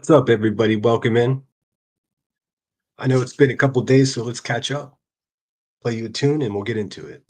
What's up, everybody? Welcome in. I know it's been a couple days, so let's catch up. Play you a tune and we'll get into it.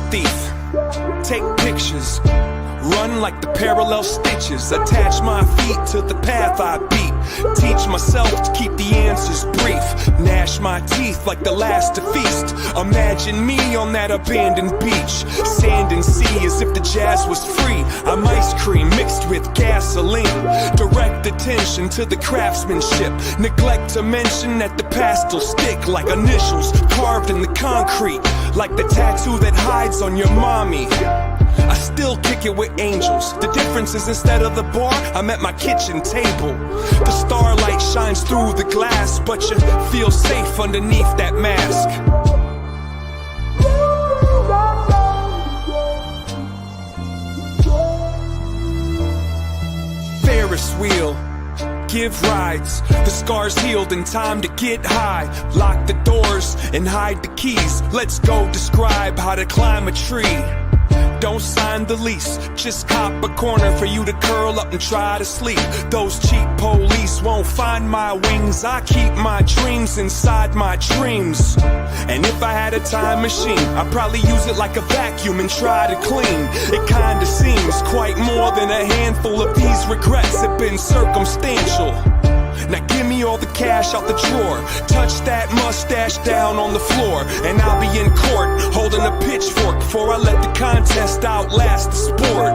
Thief, take pictures, run like the parallel stitches, attach my feet to the path I beat, teach myself to keep the answers brief, gnash my teeth like the last to feast, imagine me on that abandoned beach, sand and sea as if the jazz was free, I'm ice cream mixed with gasoline, direct attention to the craftsmanship, neglect to mention that the past will stick like initials carved in the concrete, like the tattoo that hides on your mommy. I still kick it with angels. The difference is instead of the bar, I'm at my kitchen table. The starlight shines through the glass, but you feel safe underneath that mask. Ferris wheel, give rides, the scars healed and time to get high. Lock the doors and hide the keys. Let's go describe how to climb a tree. Don't sign the lease, just cop a corner for you to curl up and try to sleep. Those cheap police won't find my wings. I keep my dreams inside my dreams. And if I had a time machine, I'd probably use it like a vacuum and try to clean. It kinda seems quite more than a handful of these regrets have been circumstantial. Now give me all the cash out the drawer, touch that mustache down on the floor, and I'll be in court holding a pitchfork before I let the contest outlast the sport.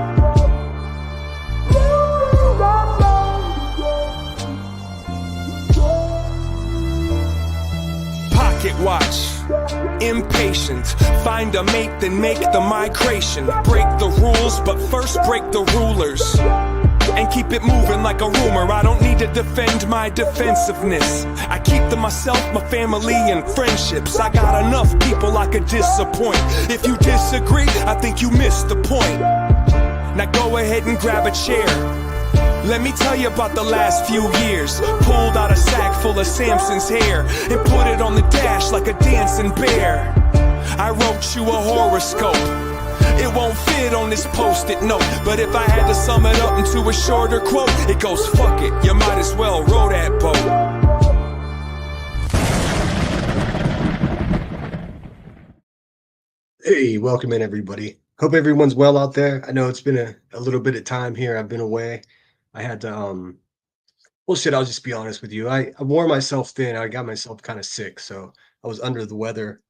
Pocket watch, impatient, find a mate then make the migration. Break the rules but first break the rulers and keep it moving like a rumor. I don't need to defend my defensiveness. I keep to myself, my family, and friendships. I got enough people I could disappoint. If you disagree, I think you missed the point. Now go ahead and grab a chair. Let me tell you about the last few years. Pulled out a sack full of Samson's hair and put it on the dash like a dancing bear. I wrote you a horoscope. It won't fit on this post-it note, but if I had to sum it up into a shorter quote, it goes, fuck it, you might as well row that boat. Hey, welcome in, everybody. Hope everyone's well out there. I know it's been a little bit of time here. I've been away. I had to, well, shit, I'll just be honest with you. I wore myself thin. I got myself kind of sick, so I was under the weather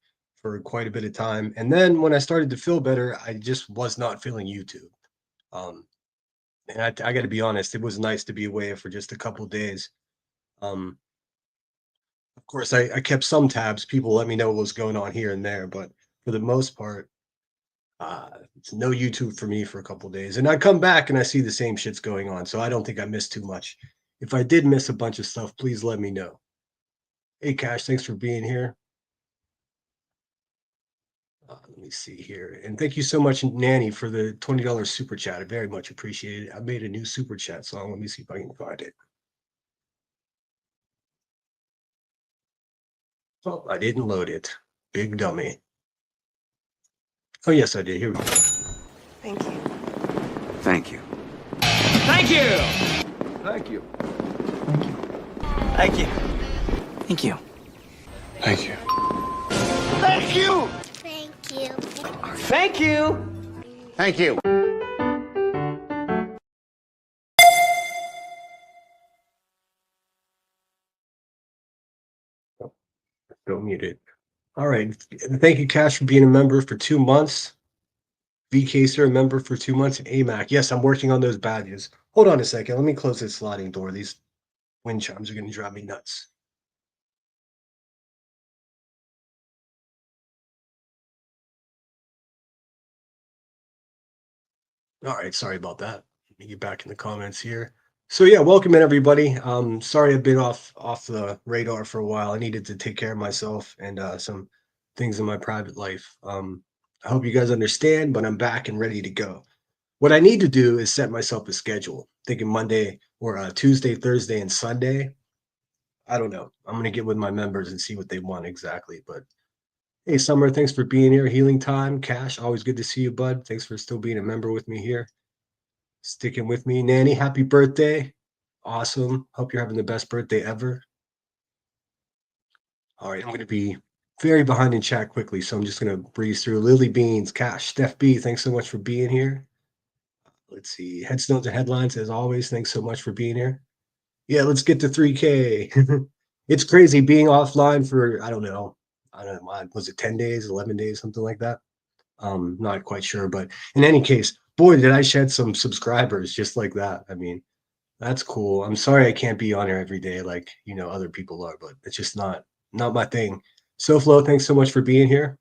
for quite a bit of time. And then when I started to feel better, I just was not feeling YouTube. And I got to be honest, it was nice to be away for just a couple of days. Of course, I kept some tabs. People let me know what was going on here and there, but for the most part, it's no YouTube for me for a couple of days. And I come back and I see the same shit's going on, so I don't think I missed too much. If I did miss a bunch of stuff, please let me know. Hey, Cash, thanks for being here. Let me see here. And thank you so much, Nanny, for the $20 super chat. I very much appreciate it. I made a new super chat song. Let me see if I can find it. Oh, I didn't load it. Big dummy. Oh, yes, I did. Here we go. Thank you. Thank you. Thank you! Thank you. Thank you. Thank you. Thank you. Thank you. Thank you. Thank you. Thank you. Still muted. All right. Thank you, Cash, for being a member for 2 months. VCaser, a member for 2 months, and AMAC. Yes, I'm working on those badges. Hold on a second. Let me close this sliding door. These wind chimes are going to drive me nuts. All right, sorry about that. Let me get back in the comments here. So yeah, welcome in everybody. Sorry I've been off the radar for a while. I needed to take care of myself and some things in my private life. I hope you guys understand, but I'm back and ready to go. What I need to do is set myself a schedule. Thinking Monday or Tuesday, Thursday, and Sunday. I don't know. I'm gonna get with my members and see what they want exactly. But hey, Summer, thanks for being here. Healing Time, Cash, always good to see you, bud. Thanks for still being a member with me here. Sticking with me. Nanny, happy birthday. Awesome. Hope you're having the best birthday ever. All right, I'm going to be very behind in chat quickly, so I'm just going to breeze through. Lily Beans, Cash, Steph B, thanks so much for being here. Let's see. Headstones and headlines, as always, thanks so much for being here. Yeah, let's get to 3K. It's crazy being offline for, I don't know, was it 10 days, 11 days, something like that? Not quite sure, but in any case, boy, did I shed some subscribers just like that. I mean, that's cool. I'm sorry I can't be on here every day like, other people are, but it's just not my thing. SoFlo, thanks so much for being here.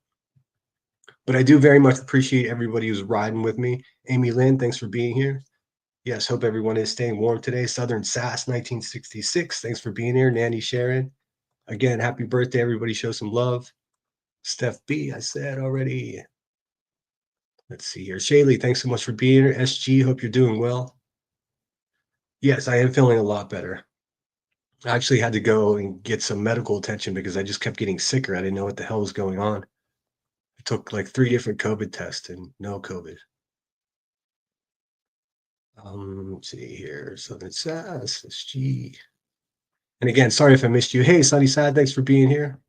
But I do very much appreciate everybody who's riding with me. Amy Lynn, thanks for being here. Yes, hope everyone is staying warm today. Southern Sass 1966, thanks for being here. Nanny Sharon, again, happy birthday. Everybody show some love. Steph B, I said already. Let's see here. Shaylee, thanks so much for being here. SG, hope you're doing well. Yes, I am feeling a lot better. I actually had to go and get some medical attention because I just kept getting sicker. I didn't know what the hell was going on. I took like 3 different COVID tests and no COVID. Let's see here. Southern Sass, SG. And again, sorry if I missed you. Hey, Sunny Sad, thanks for being here.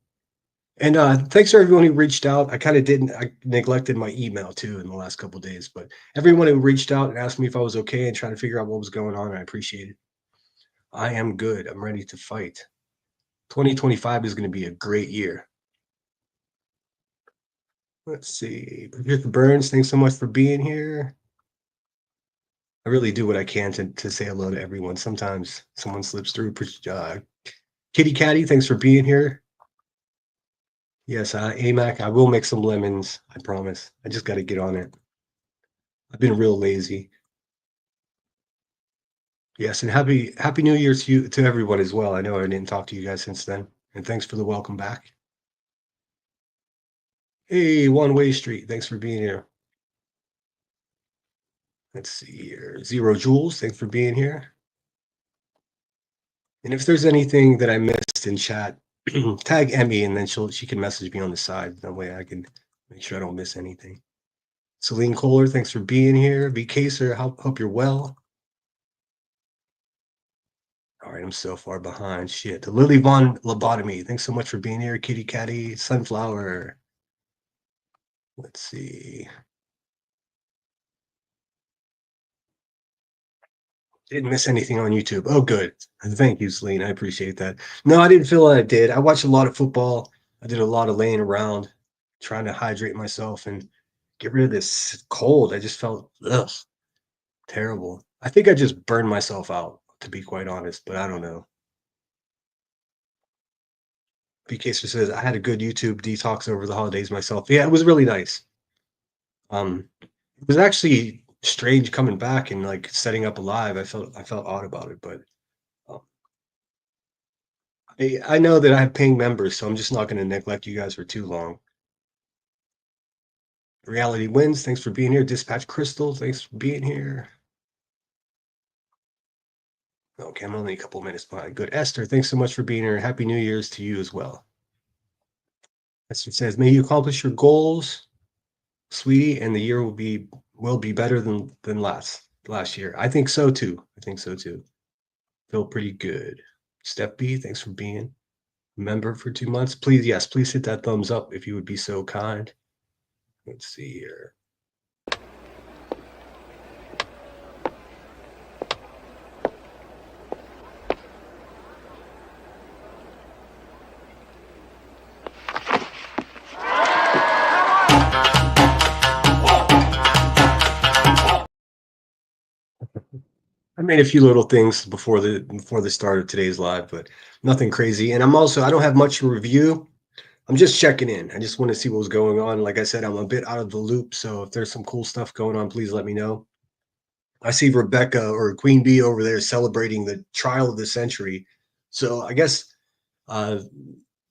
And thanks for everyone who reached out. I neglected my email too in the last couple of days, but everyone who reached out and asked me if I was okay and trying to figure out what was going on, I appreciate it. I am good. I'm ready to fight. 2025 is going to be a great year. Let's see. Patricia Burns, thanks so much for being here. I really do what I can to say hello to everyone. Sometimes someone slips through. Kitty Catty, thanks for being here. Yes, AMAC, I will make some lemons. I promise. I just got to get on it. I've been real lazy. Yes, and happy New Year to everyone as well. I know I didn't talk to you guys since then, and thanks for the welcome back. Hey, One Way Street, thanks for being here. Let's see here. Zero Jules, thanks for being here. And if there's anything that I missed in chat, tag Emmy, and then she can message me on the side. That way I can make sure I don't miss anything. Celine Kohler, thanks for being here. V. Kaser, hope you're well. All right, I'm so far behind. Shit. Lily Von Lobotomy, thanks so much for being here. Kitty Catty, Sunflower. Let's see. Didn't miss anything on YouTube. Oh, good. Thank you, Celine. I appreciate that. No, I didn't feel like I did. I watched a lot of football. I did a lot of laying around, trying to hydrate myself and get rid of this cold. I just felt terrible. I think I just burned myself out, to be quite honest, but I don't know. BKster says I had a good YouTube detox over the holidays myself. Yeah, it was really nice. It was actually strange coming back and like setting up a live. I felt odd about it, but um, I know that I have paying members, so I'm just not going to neglect you guys for too long. Reality Wins, thanks for being here. Dispatch Crystal, thanks for being here. Okay, I'm only a couple minutes behind. Good. Esther, thanks so much for being here. Happy New Year's to you as well. Esther says, may you accomplish your goals, sweetie, and the year will be better than last year. I think so too. Feel pretty good. Step B, thanks for being a member for 2 months. Please hit that thumbs up if you would be so kind. Let's see here. I made a few little things before the start of today's live, but nothing crazy. And I don't have much to review. I'm just checking in. I just want to see what was going on. Like I said, I'm a bit out of the loop, so if there's some cool stuff going on, please let me know. I see Rebecca or Queen Bee over there celebrating the trial of the century. So I guess uh,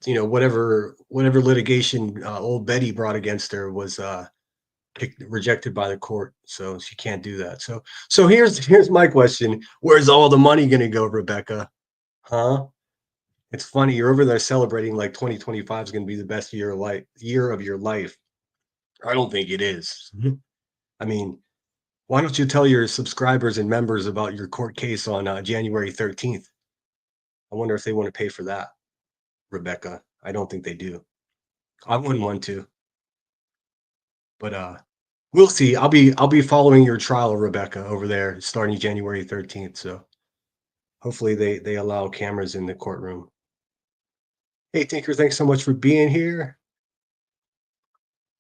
whatever litigation old Betty brought against her was rejected by the court, so she can't do that. So here's my question: where's all the money going to go, Rebecca? Huh? It's funny you're over there celebrating like 2025 is going to be the best year of your life. I don't think it is. I mean, why don't you tell your subscribers and members about your court case on January 13th? I wonder if they want to pay for that, Rebecca. I don't think they do. I wouldn't want to, but we'll see. I'll be following your trial, Rebecca, over there starting January 13th. So hopefully they allow cameras in the courtroom. Hey Tinker, thanks so much for being here.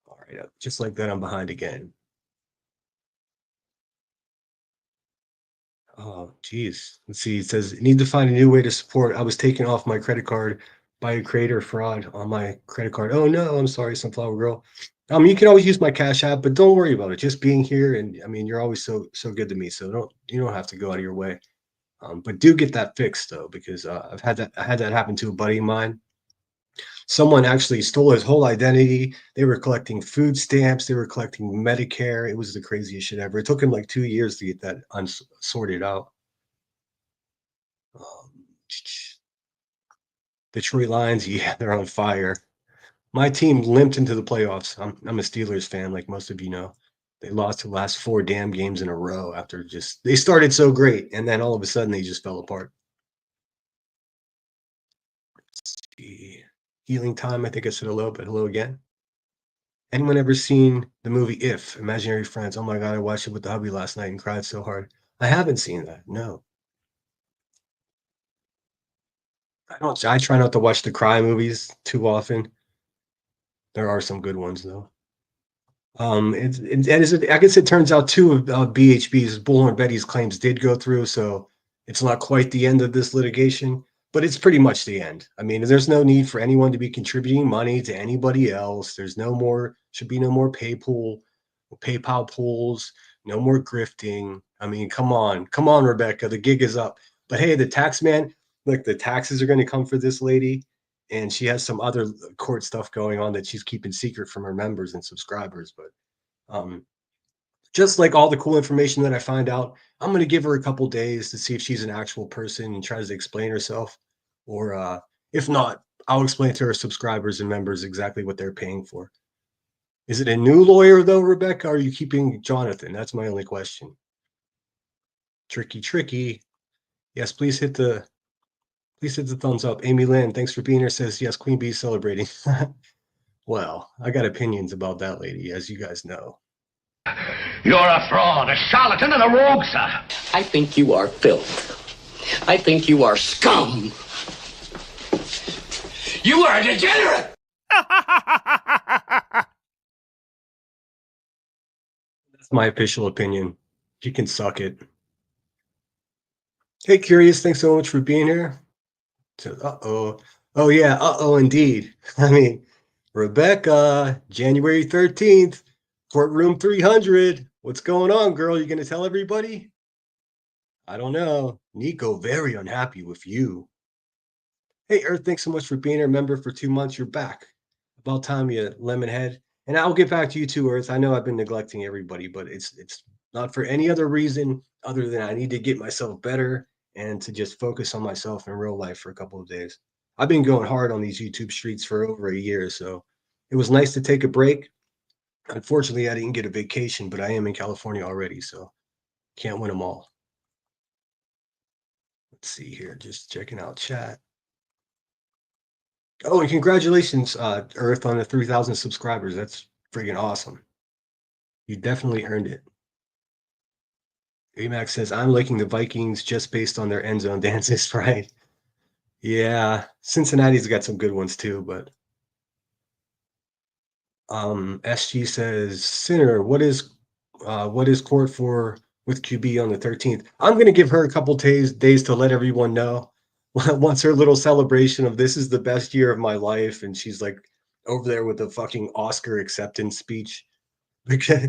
All right, just like that, I'm behind again. Oh, geez. Let's see. It says need to find a new way to support. I was taken off my credit card by a creator fraud on my credit card. Oh no, I'm sorry, Sunflower Girl. You can always use my Cash App, but don't worry about it. Just being here, and I mean, you're always so good to me. So you don't have to go out of your way. But do get that fixed though, because I had that happen to a buddy of mine. Someone actually stole his whole identity. They were collecting food stamps. They were collecting Medicare. It was the craziest shit ever. It took him like 2 years to get that sorted out. Um, Detroit Lions, yeah, they're on fire. My team limped into the playoffs. I'm a Steelers fan, like most of you know. They lost the last 4 damn games in a row after just they started so great, and then all of a sudden they just fell apart. Healing time. I think I said hello, but hello again. Anyone ever seen the movie If, Imaginary Friends? Oh my God, I watched it with the hubby last night and cried so hard. I haven't seen that. No. I try not to watch the cry movies too often. There are some good ones though. I guess it turns out two of BHB's Bullhorn Betty's claims did go through, so it's not quite the end of this litigation, but it's pretty much the end. I mean, there's no need for anyone to be contributing money to anybody else. Should be no more PayPal pools, no more grifting. I mean, come on, Rebecca, the gig is up. But hey, the tax man, look, the taxes are going to come for this lady, and she has some other court stuff going on that she's keeping secret from her members and subscribers. But um, just like all the cool information that I find out, I'm going to give her a couple days to see if she's an actual person and tries to explain herself. Or if not, I'll explain to her subscribers and members exactly what they're paying for. Is it a new lawyer though, Rebecca? Or are you keeping Jonathan? That's my only question. Tricky, tricky. Yes, please hit the thumbs up. Amy Lynn, thanks for being here. Says yes, Queen Bee celebrating. Well, I got opinions about that lady, as you guys know. You're a fraud, a charlatan, and a rogue, sir. I think you are filth. I think you are scum. You are a degenerate! That's my official opinion. She can suck it. Hey, Curious, thanks so much for being here. Uh-oh. Oh, yeah, uh-oh, indeed. I mean, Rebecca, January 13th, courtroom 300. What's going on, girl? You going to tell everybody? I don't know. Nico, very unhappy with you. Hey, Earth, thanks so much for being a member for 2 months. You're back. About time, you lemonhead. And I'll get back to you too, Earth. I know I've been neglecting everybody, but it's not for any other reason other than I need to get myself better and to just focus on myself in real life for a couple of days. I've been going hard on these YouTube streets for over a year, so it was nice to take a break. Unfortunately, I didn't get a vacation, but I am in California already, so can't win them all. Let's see here, just checking out chat. Oh, and congratulations, Earth, on the 3,000 subscribers. That's freaking awesome. You definitely earned it. AMAX says, I'm liking the Vikings just based on their end zone dances, right? Yeah, Cincinnati's got some good ones too, but SG says, Sinner, what is court for with QB on the 13th. I'm going to give her a couple days to let everyone know. Once her little celebration of this is the best year of my life, and she's like over there with a fucking Oscar acceptance speech because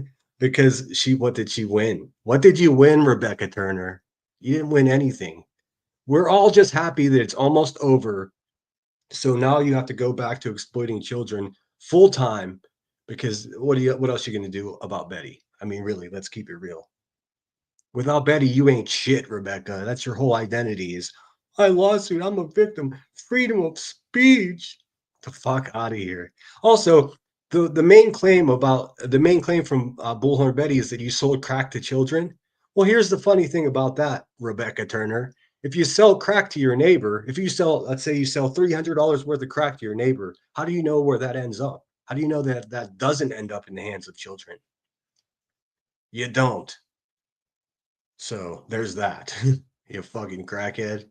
what did she win? What did you win, Rebecca Turner? You didn't win anything. We're all just happy that it's almost over. So now you have to go back to exploiting children full time because what else are you going to do about Betty? I mean, really, let's keep it real. Without Betty, you ain't shit, Rebecca. That's your whole identity is I lawsuit, I'm a victim, freedom of speech. The fuck out of here. Also, the main claim from Bullhorn Betty is that you sold crack to children. Well, here's the funny thing about that, Rebecca Turner. If you sell crack to your neighbor, if you sell, let's say you sell $300 worth of crack to your neighbor, how do you know where that ends up? How do you know that that doesn't end up in the hands of children? You don't. So there's that. You fucking crackhead.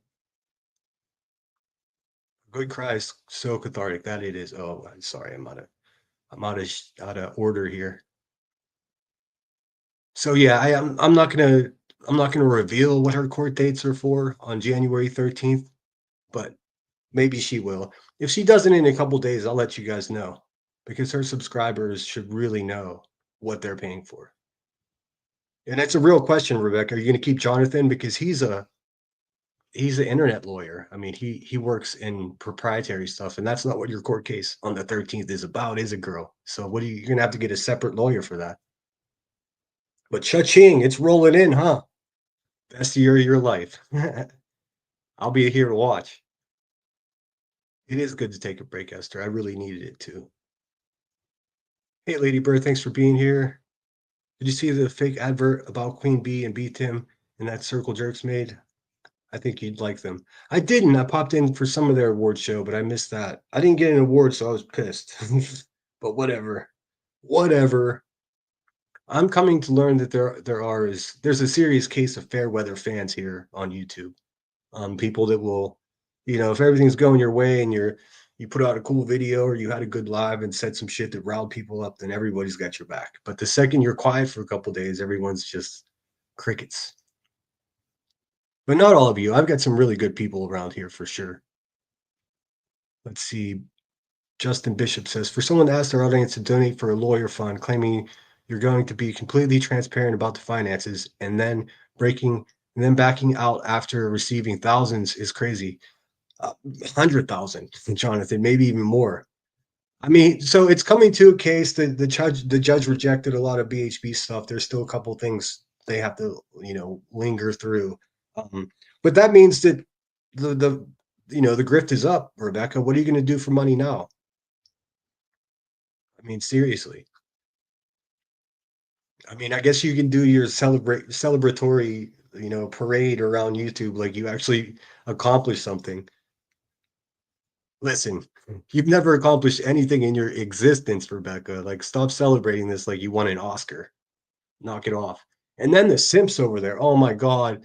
Good cry is so cathartic that it is. Oh, I'm sorry, out of order here. So yeah, I'm not gonna reveal what her court dates are for on January 13th, but maybe she will. If she doesn't in a couple days, I'll let you guys know because her subscribers should really know what they're paying for. And that's a real question, Rebecca. Are you gonna keep Jonathan because he's an internet lawyer. I mean, he works in proprietary stuff, and that's not what your court case on the 13th is about, is it, girl? So what are you're gonna have to get a separate lawyer for that. But cha-ching, it's rolling in, huh? Best year of your life. I'll be here to watch. It is good to take a break, Esther. I really needed it too. Hey, Lady Bird, thanks for being here. Did you see the fake advert about Queen Bee and B Tim and that Circle Jerks made? I think you'd like them. I didn't. I popped in for some of their award show, but I missed that. I didn't get an award, so I was pissed. But whatever. Whatever. I'm coming to learn that there's a serious case of fair weather fans here on YouTube. People that will, if everything's going your way and you put out a cool video or you had a good live and said some shit that riled people up, then everybody's got your back. But the second you're quiet for a couple days, everyone's just crickets. But not all of you. I've got some really good people around here for sure. Let's see. Justin Bishop says, for someone to ask their audience to donate for a lawyer fund, claiming you're going to be completely transparent about the finances and then backing out after receiving thousands is crazy. 100,000, Jonathan, maybe even more. I mean, so it's coming to a case that the judge rejected a lot of BHB stuff. There's still a couple things they have to, linger through. But that means that the grift is up, Rebecca. What are you going to do for money now? I mean, seriously. I mean, I guess you can do your celebratory, parade around YouTube like you actually accomplished something. Listen, you've never accomplished anything in your existence, Rebecca. Like, stop celebrating this like you won an Oscar. Knock it off. And then the simps over there. Oh my God.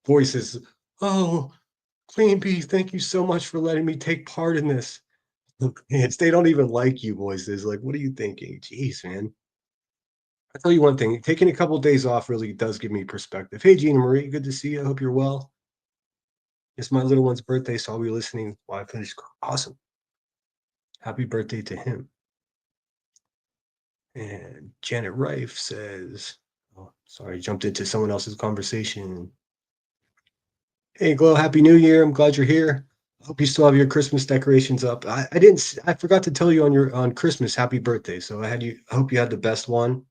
Voices. Oh, Queen Bee, thank you so much for letting me take part in this. They don't even like you, voices. Like, what are you thinking? Jeez, man. I tell you one thing, taking a couple days off really does give me perspective. Hey, Gina Marie, good to see you. I hope you're well. It's my little one's birthday, so I'll be listening while I finish. Awesome. Happy birthday to him. And Janet Rife says, oh, sorry, jumped into someone else's conversation. Hey, Glow, Happy New Year. I'm glad you're here. I hope you still have your Christmas decorations up. I forgot to tell you on Christmas, happy birthday. So I hope you had the best one.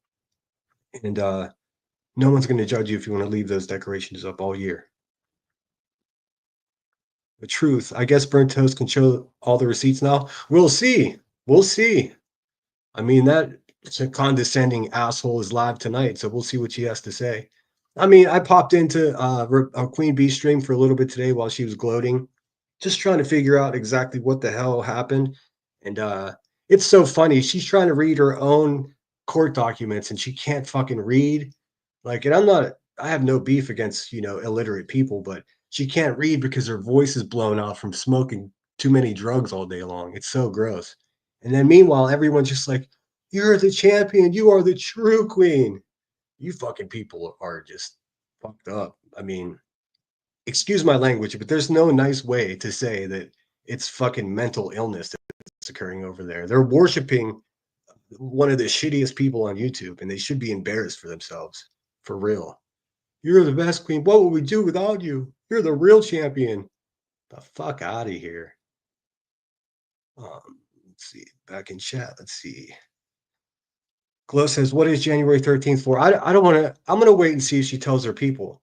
And no one's going to judge you if you want to leave those decorations up all year. The truth. I guess Burnt Toast can show all the receipts now. We'll see. We'll see. I mean, that condescending asshole is live tonight, so we'll see what she has to say. I mean, I popped into a Queen Bee stream for a little bit today while she was gloating, just trying to figure out exactly what the hell happened. And it's so funny. She's trying to read her own court documents and she can't fucking read. Like, and I have no beef against, illiterate people, but she can't read because her voice is blown out from smoking too many drugs all day long. It's so gross. And then meanwhile, everyone's just like, you're the champion. You are the true queen. You fucking people are just fucked up. I mean, excuse my language, but there's no nice way to say that it's fucking mental illness that's occurring over there. They're worshiping one of the shittiest people on YouTube, and they should be embarrassed for themselves. For real. You're the best queen. What would we do without you? You're the real champion. The fuck out of here. Let's see. Back in chat. Let's see. Glow says, "What is January 13th for?" I don't want to. I'm gonna wait and see if she tells her people.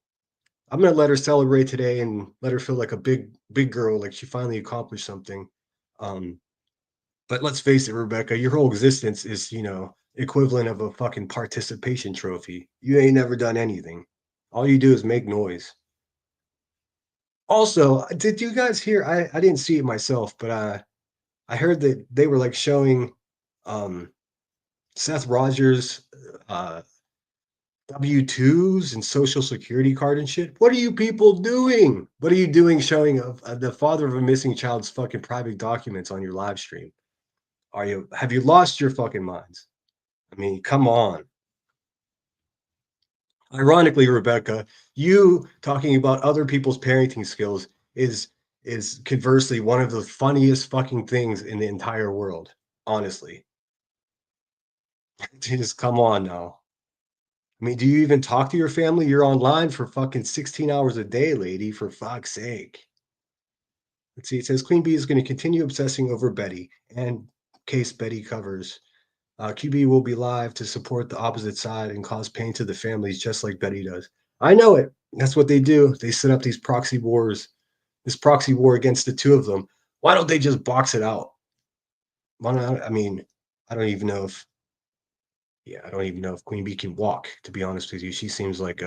I'm gonna let her celebrate today and let her feel like a big girl, like she finally accomplished something. Um, but let's face it, Rebecca, your whole existence is, equivalent of a fucking participation trophy. You ain't never done anything. All you do is make noise. Also, did you guys hear? I didn't see it myself, but I heard that they were like showing um Seth Rogers W-2s and social security card and shit. What are you people doing? What are you doing showing the father of a missing child's fucking private documents on your live stream? Have you lost your fucking minds? I mean, come on. Ironically, Rebecca, you talking about other people's parenting skills is conversely one of the funniest fucking things in the entire world. Honestly. Just come on now. I mean, do you even talk to your family? You're online for fucking 16 hours a day, lady, for fuck's sake. Let's see. It says Queen Bee is going to continue obsessing over Betty and case Betty covers. QB will be live to support the opposite side and cause pain to the families, just like Betty does. I know it. That's what they do. They set up these proxy wars, this proxy war against the two of them. Why don't they just box it out? Why not? I mean, I don't even know if, yeah, I don't even know if Queen Bee can walk, to be honest with you. She seems like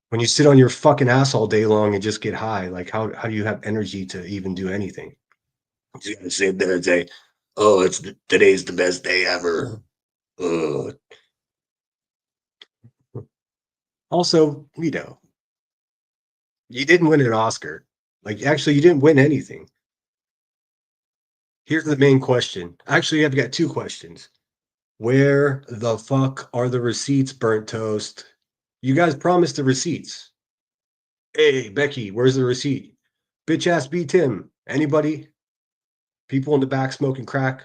when you sit on your fucking ass all day long and just get high, like how do you have energy to even do anything? You just gotta sit there and say, "Oh, today's the best day ever." Ugh. Also, you didn't win an Oscar. Like, actually, you didn't win anything. Here's the main question. Actually, I've got two questions. Where the fuck are the receipts, burnt toast? You guys promised the receipts. Hey, Becky, where's the receipt? Bitch ass B Tim. Anybody? People in the back smoking crack.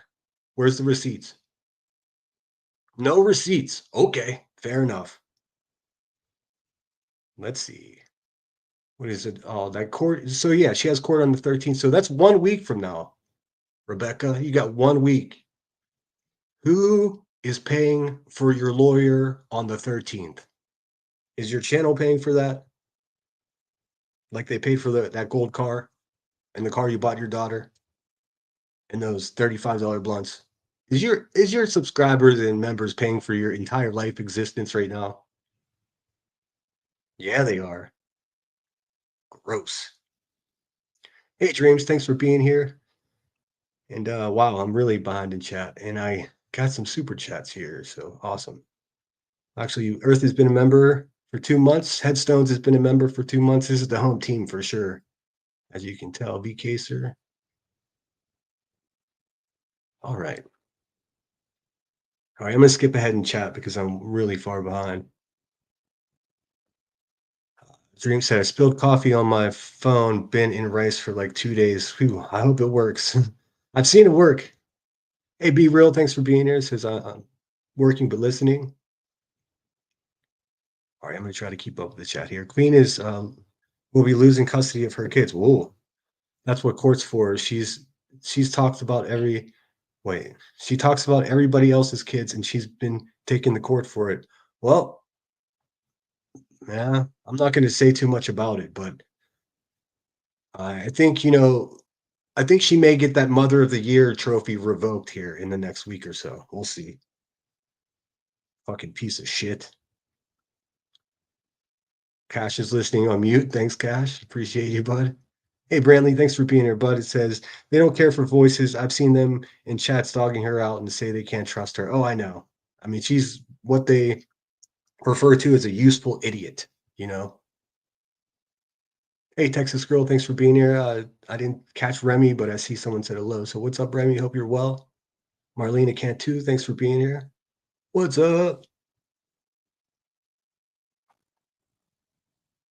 Where's the receipts? No receipts. Okay, fair enough. Let's see. What is it? Oh, that court. So yeah, she has court on the 13th. So that's 1 week from now. Rebecca, you got 1 week. Who is paying for your lawyer on the 13th? Is your channel paying for that? Like they paid for that gold car and the car you bought your daughter and those $35 blunts? Is your subscribers and members paying for your entire life existence right now? Yeah, they are. Gross. Hey, Dreams, thanks for being here. And wow, I'm really behind in chat, and I got some super chats here, so awesome. Actually, Earth has been a member for 2 months. Headstones has been a member for 2 months. This is the home team for sure, as you can tell. BK sir. All right. All right, I'm gonna skip ahead in chat because I'm really far behind. Dream said I spilled coffee on my phone, been in rice for like 2 days. Whew, I hope it works. I've seen it work. Hey, Be Real, thanks for being here. Says I'm working but listening. All right, I'm gonna try to keep up with the chat here. Queen is will be losing custody of her kids. Whoa, that's what court's for. She's talked about she talks about everybody else's kids, and she's been taking the court for it. Well, yeah, I'm not gonna say too much about it, but I think I think she may get that Mother of the Year trophy revoked here in the next week or so. We'll see. Fucking piece of shit. Cash is listening on mute. Thanks, Cash. Appreciate you, bud. Hey, Brantley, thanks for being here, bud. It says they don't care for voices. I've seen them in chats dogging her out and say they can't trust her. Oh, I know. I mean, she's what they refer to as a useful idiot, you know? Hey, Texas girl, thanks for being here. I didn't catch Remy, but I see someone said hello. So what's up, Remy? Hope you're well. Marlena Cantu, thanks for being here. What's up?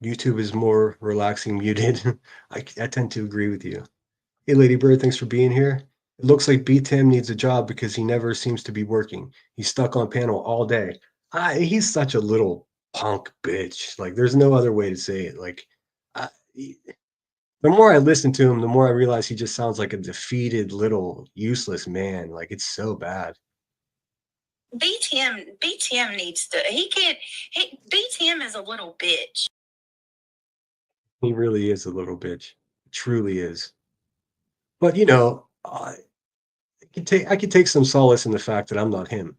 YouTube is more relaxing, muted. I tend to agree with you. Hey, Lady Bird, thanks for being here. It looks like B Tim needs a job because he never seems to be working. He's stuck on panel all day. He's such a little punk bitch. Like, there's no other way to say it. Like, I, the more I listen to him, the more I realize he just sounds like a defeated little useless man. Like, it's so bad. BTM needs to. He can't. BTM is a little bitch. He really is a little bitch. Truly is. But I could take some solace in the fact that I'm not him.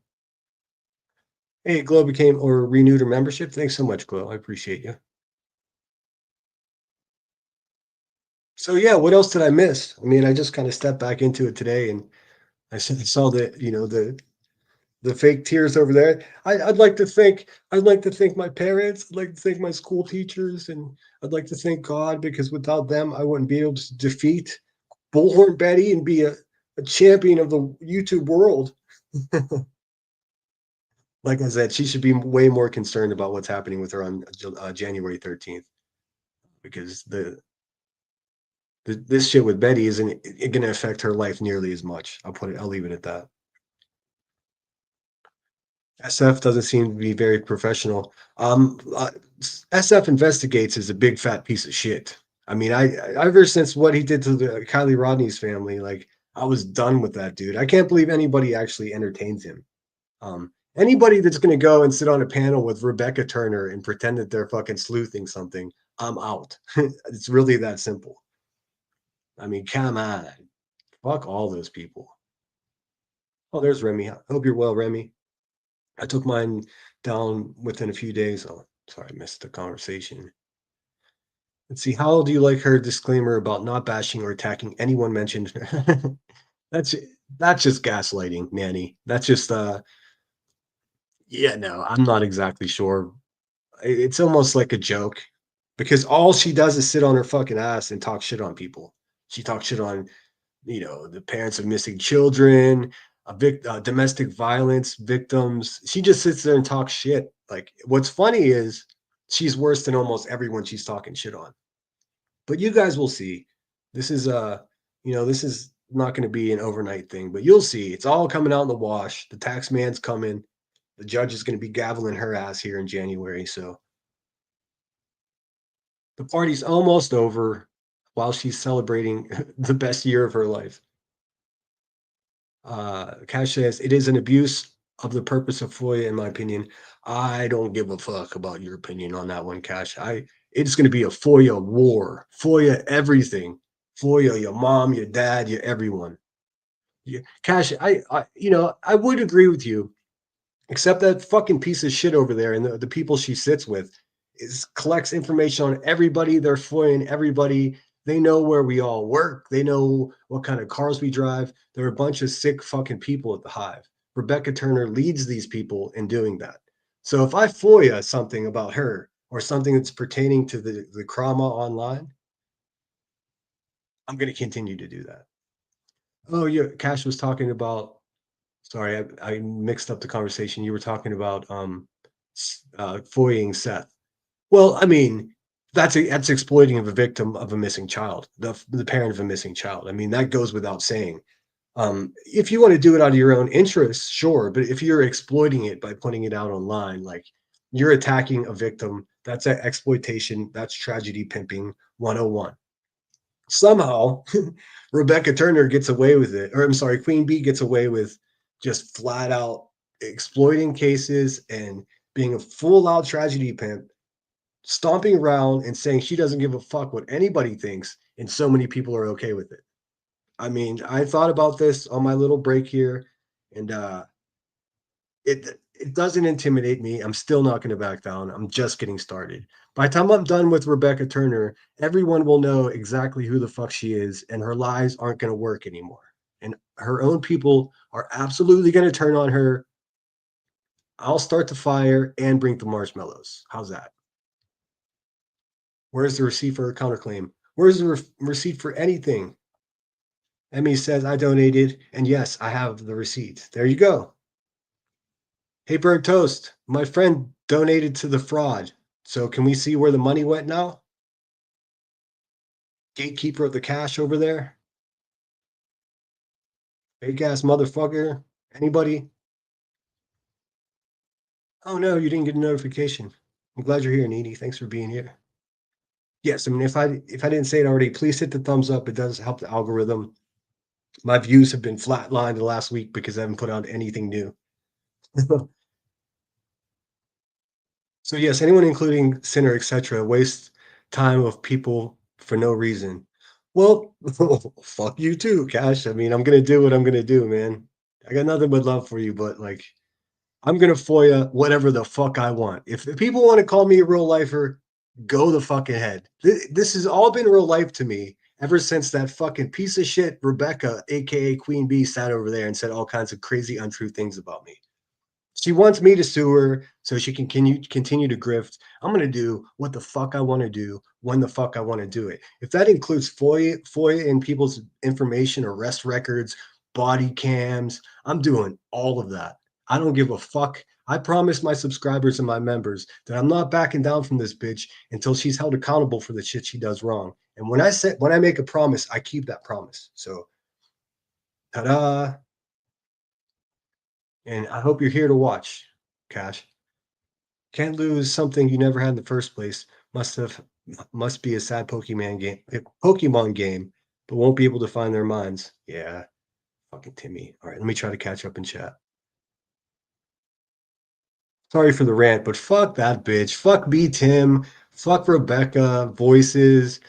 Hey, Glow became or renewed her membership. Thanks so much, Glow. I appreciate you. So yeah, what else did I miss? I mean, I just kind of stepped back into it today, and saw the fake tears over there. I'd like to thank my parents. I'd like to thank my school teachers, and I'd like to thank God because without them, I wouldn't be able to defeat Bullhorn Betty and be a champion of the YouTube world. Like I said, she should be way more concerned about what's happening with her on January 13th because this shit with Betty isn't going to affect her life nearly as much. I'll leave it at that. SF doesn't seem to be very professional. SF Investigates is a big fat piece of shit. I mean, ever since what he did to the Kylie Rodney's family, like I was done with that dude. I can't believe anybody actually entertains him. Anybody that's going to go and sit on a panel with Rebecca Turner and pretend that they're fucking sleuthing something, I'm out. It's really that simple. I mean, come on. Fuck all those people. Oh, there's Remy. I hope you're well, Remy. I took mine down within a few days. Oh, sorry, I missed the conversation. Let's see. How do you like her disclaimer about not bashing or attacking anyone mentioned? that's that's just gaslighting, Nanny. That's just yeah, no, I'm not exactly sure. It's almost like a joke because all she does is sit on her fucking ass and talk shit on people. She talks shit on, the parents of missing children, domestic violence victims. She just sits there and talks shit. Like, what's funny is she's worse than almost everyone she's talking shit on. But you guys will see. This is this is not going to be an overnight thing, but you'll see. It's all coming out in the wash. The tax man's coming. The judge is going to be gaveling her ass here in January. So the party's almost over while she's celebrating the best year of her life. Cash says it is an abuse of the purpose of FOIA, in my opinion. I don't give a fuck about your opinion on that one, Cash. It's going to be a FOIA war. FOIA everything. FOIA your mom, your dad, your everyone. Yeah. Cash, I would agree with you, except that fucking piece of shit over there and the people she sits with collects information on everybody. They're FOIAing everybody. They know where we all work. They know what kind of cars we drive. They're a bunch of sick fucking people at the Hive. Rebecca Turner leads these people in doing that. So if I FOIA something about her or something that's pertaining to the trauma online, I'm going to continue to do that. Oh, yeah. Cash was talking about, sorry, I mixed up the conversation. You were talking about FOIAing Seth. Well, I mean, that's exploiting of a victim of a missing child, the parent of a missing child. I mean, that goes without saying. If you want to do it out of your own interests, sure, but if you're exploiting it by putting it out online, like you're attacking a victim, that's exploitation, that's tragedy pimping 101. Somehow, Rebecca Turner gets away with it, or I'm sorry, Queen Bee gets away with just flat out exploiting cases and being a full out tragedy pimp, stomping around and saying she doesn't give a fuck what anybody thinks, and so many people are okay with it. I mean, I thought about this on my little break here, and it doesn't intimidate me. I'm still not going to back down. I'm just getting started. By the time I'm done with Rebecca Turner, everyone will know exactly who the fuck she is, and her lies aren't going to work anymore. And her own people are absolutely going to turn on her. I'll start the fire and bring the marshmallows. How's that? Where's the receipt for her counterclaim? Where's the receipt for anything? Emmy says, I donated, and yes, I have the receipt. There you go. Hey, Burnt Toast, my friend donated to the fraud. So can we see where the money went now? Gatekeeper of the cash over there? Fake ass motherfucker? Anybody? Oh no, you didn't get a notification. I'm glad you're here, Needy. Thanks for being here. Yes, I mean if I didn't say it already, please hit the thumbs up. It does help the algorithm. My views have been flatlined the last week because I haven't put out anything new. So yes, anyone including Sinner, etc., waste time of people for no reason. Well, fuck you too, Cash. I mean, I'm gonna do what I'm gonna do, man. I got nothing but love for you, but like I'm gonna FOIA whatever the fuck I want. If the people want to call me a real lifer, go the fuck ahead. This has all been real life to me ever since that fucking piece of shit Rebecca, aka Queen Bee, sat over there and said all kinds of crazy, untrue things about me. She wants me to sue her so she can continue to grift. I'm gonna do what the fuck I want to do when the fuck I want to do it. If that includes FOIA in people's information, arrest records, body cams, I'm doing all of that. I don't give a fuck. I promise my subscribers and my members that I'm not backing down from this bitch until she's held accountable for the shit she does wrong. And when I make a promise, I keep that promise. So, ta-da! And I hope you're here to watch, Cash. Can't lose something you never had in the first place. Must be a sad Pokemon game, but won't be able to find their minds. Yeah, fucking Timmy. All right, let me try to catch up in chat. Sorry for the rant, but fuck that bitch. Fuck me, Tim. Fuck Rebecca. Voices.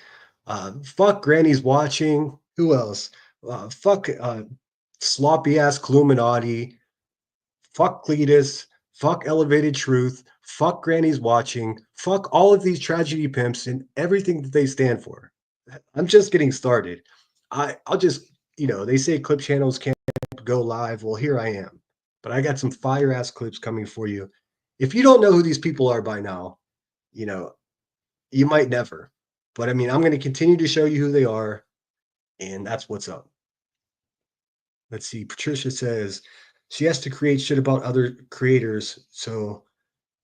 Fuck Granny's watching. Who else? Fuck sloppy ass Cluminati. Fuck Cletus, fuck Elevated Truth, fuck Granny's Watching, fuck all of these tragedy pimps and everything that they stand for. I'm just getting started. I'll just, they say clip channels can't go live. Well, here I am. But I got some fire ass clips coming for you. If you don't know who these people are by now, you know, you might never. But I mean, I'm going to continue to show you who they are, and that's what's up. Let's see. Patricia says she has to create shit about other creators so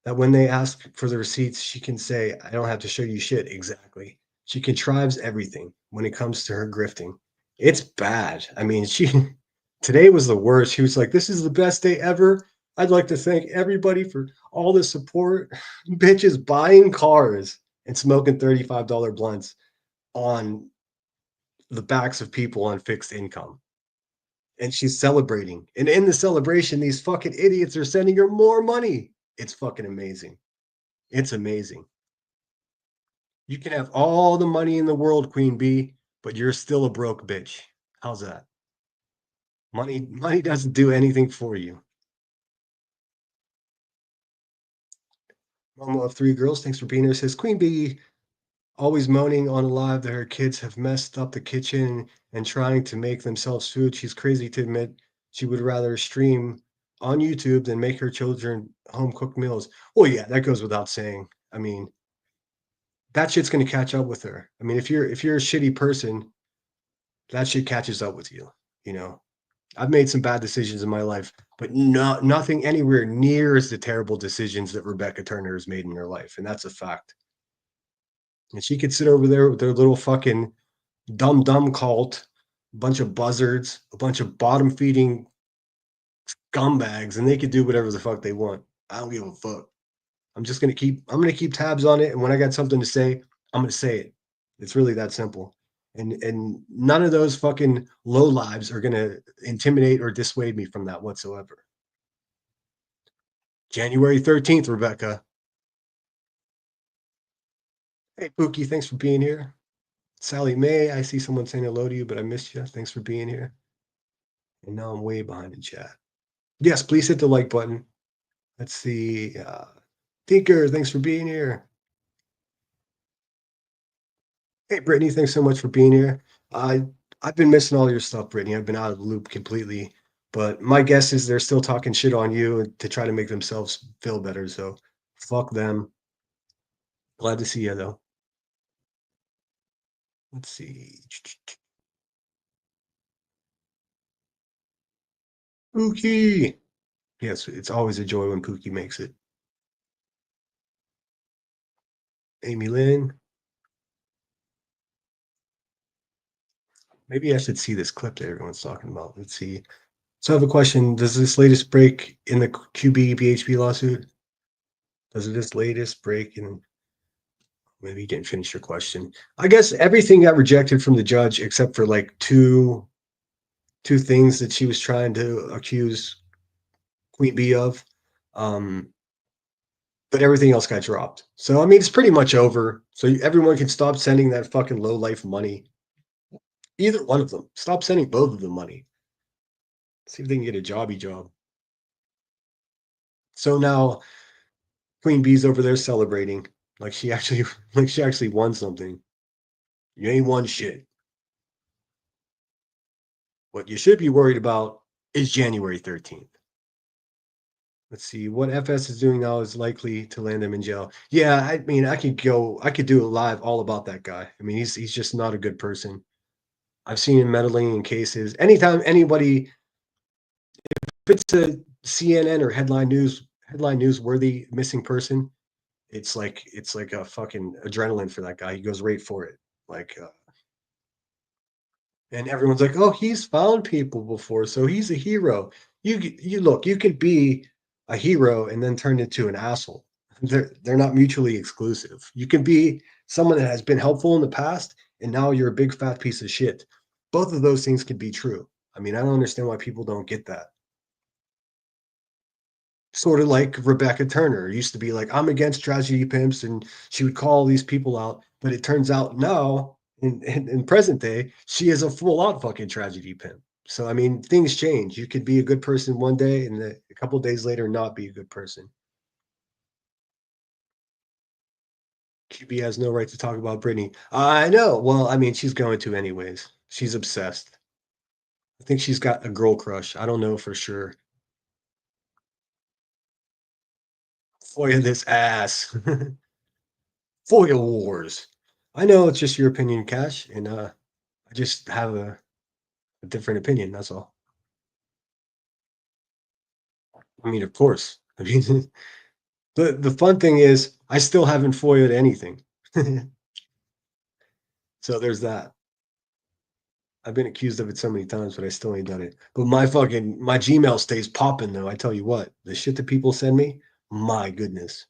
that when they ask for the receipts, she can say, I don't have to show you shit. Exactly. She contrives everything when it comes to her grifting. It's bad. I mean, today was the worst. She was like, this is the best day ever. I'd like to thank everybody for all the support. Bitches buying cars and smoking $35 blunts on the backs of people on fixed income. And she's celebrating. And in the celebration, these fucking idiots are sending her more money. It's fucking amazing. It's amazing. You can have all the money in the world, Queen Bee, but you're still a broke bitch. How's that? Money doesn't do anything for you. Mama of three girls, thanks for being here. Says Queen Bee always moaning on live that her kids have messed up the kitchen and trying to make themselves food. She's crazy to admit she would rather stream on YouTube than make her children home cooked meals. Well, yeah, that goes without saying. I mean, that shit's gonna catch up with her. I mean, if you're a shitty person, that shit catches up with you. You know, I've made some bad decisions in my life, but nothing anywhere near as the terrible decisions that Rebecca Turner has made in her life, and that's a fact. And she could sit over there with their little fucking dumb cult, a bunch of buzzards, a bunch of bottom feeding scumbags, and they could do whatever the fuck they want. I don't give a fuck. I'm gonna keep tabs on it, and when I got something to say, I'm gonna say it. It's really that simple. And none of those fucking low lives are gonna intimidate or dissuade me from that whatsoever. January 13th, Rebecca. Hey Pookie, thanks for being here. Sally Mae, I see someone saying hello to you, but I missed you. Thanks for being here. And now I'm way behind in chat. Yes, please hit the like button. Let's see. Tinker, thanks for being here. Hey, Brittany, thanks so much for being here. I I've been missing all your stuff, Brittany. I've been out of the loop completely. But my guess is they're still talking shit on you to try to make themselves feel better. So fuck them. Glad to see you though. Let's see. Pookie. Yes, it's always a joy when Pookie makes it. Amy Lynn. Maybe I should see this clip that everyone's talking about. Let's see. So I have a question. Does this latest break in the QB BHP lawsuit? Does this latest break in maybe you didn't finish your question. I guess everything got rejected from the judge except for like two things that she was trying to accuse Queen Bee of. Um, but everything else got dropped. So I mean, it's pretty much over. So everyone can stop sending that fucking low life money. Either one of them. Stop sending both of them money. See if they can get a jobby job. So now Queen Bee's over there celebrating like she actually like she actually won something. You ain't won shit. What you should be worried about is January 13th. Let's see what FS is doing now is likely to land him in jail. Yeah, I mean, I could do a live all about that guy. I mean, he's just not a good person. I've seen him meddling in cases. Anytime anybody, if it's a CNN or headline newsworthy missing person, it's like a fucking adrenaline for that guy. He goes right for it. Like, and everyone's like, "Oh, he's found people before, so he's a hero." You look, you could be a hero and then turn into an asshole. They're not mutually exclusive. You can be someone that has been helpful in the past, and now you're a big fat piece of shit. Both of those things can be true. I mean, I don't understand why people don't get that. Sort of like Rebecca Turner used to be like, I'm against tragedy pimps, and she would call these people out. But it turns out now, in present day, she is a full out fucking tragedy pimp. So I mean, things change. You could be a good person one day, and a couple days later, not be a good person. QB has no right to talk about Britney. I know. Well, I mean, she's going to anyways. She's obsessed. I think she's got a girl crush. I don't know for sure. Boy, this ass. FOIA wars. I know it's just your opinion, Cash, and I just have a different opinion. That's all. I mean, of course. I mean, the fun thing is, I still haven't FOIA'd anything. So there's that. I've been accused of it so many times, but I still ain't done it. But my Gmail stays popping though. I tell you what, the shit that people send me, my goodness.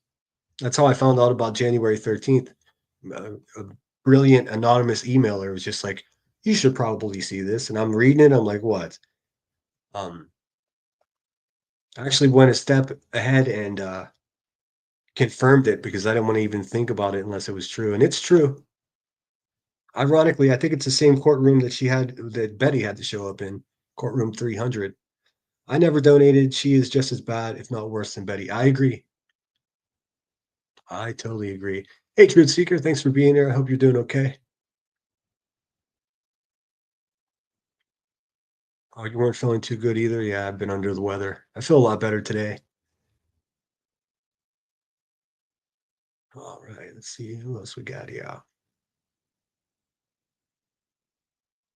That's how I found out about January 13th. A brilliant anonymous emailer was just like, "You should probably see this," and I'm reading it. I'm like, "What?" Um, I actually went a step ahead and confirmed it because I didn't want to even think about it unless it was true, and it's true. Ironically, I think it's the same courtroom that Betty had to show up in, courtroom 300. I never donated. She is just as bad, if not worse, than Betty. I agree. I totally agree. Hey, Truth Seeker, thanks for being here. I hope you're doing okay. Oh, you weren't feeling too good either? Yeah, I've been under the weather. I feel a lot better today. All right, let's see who else we got here.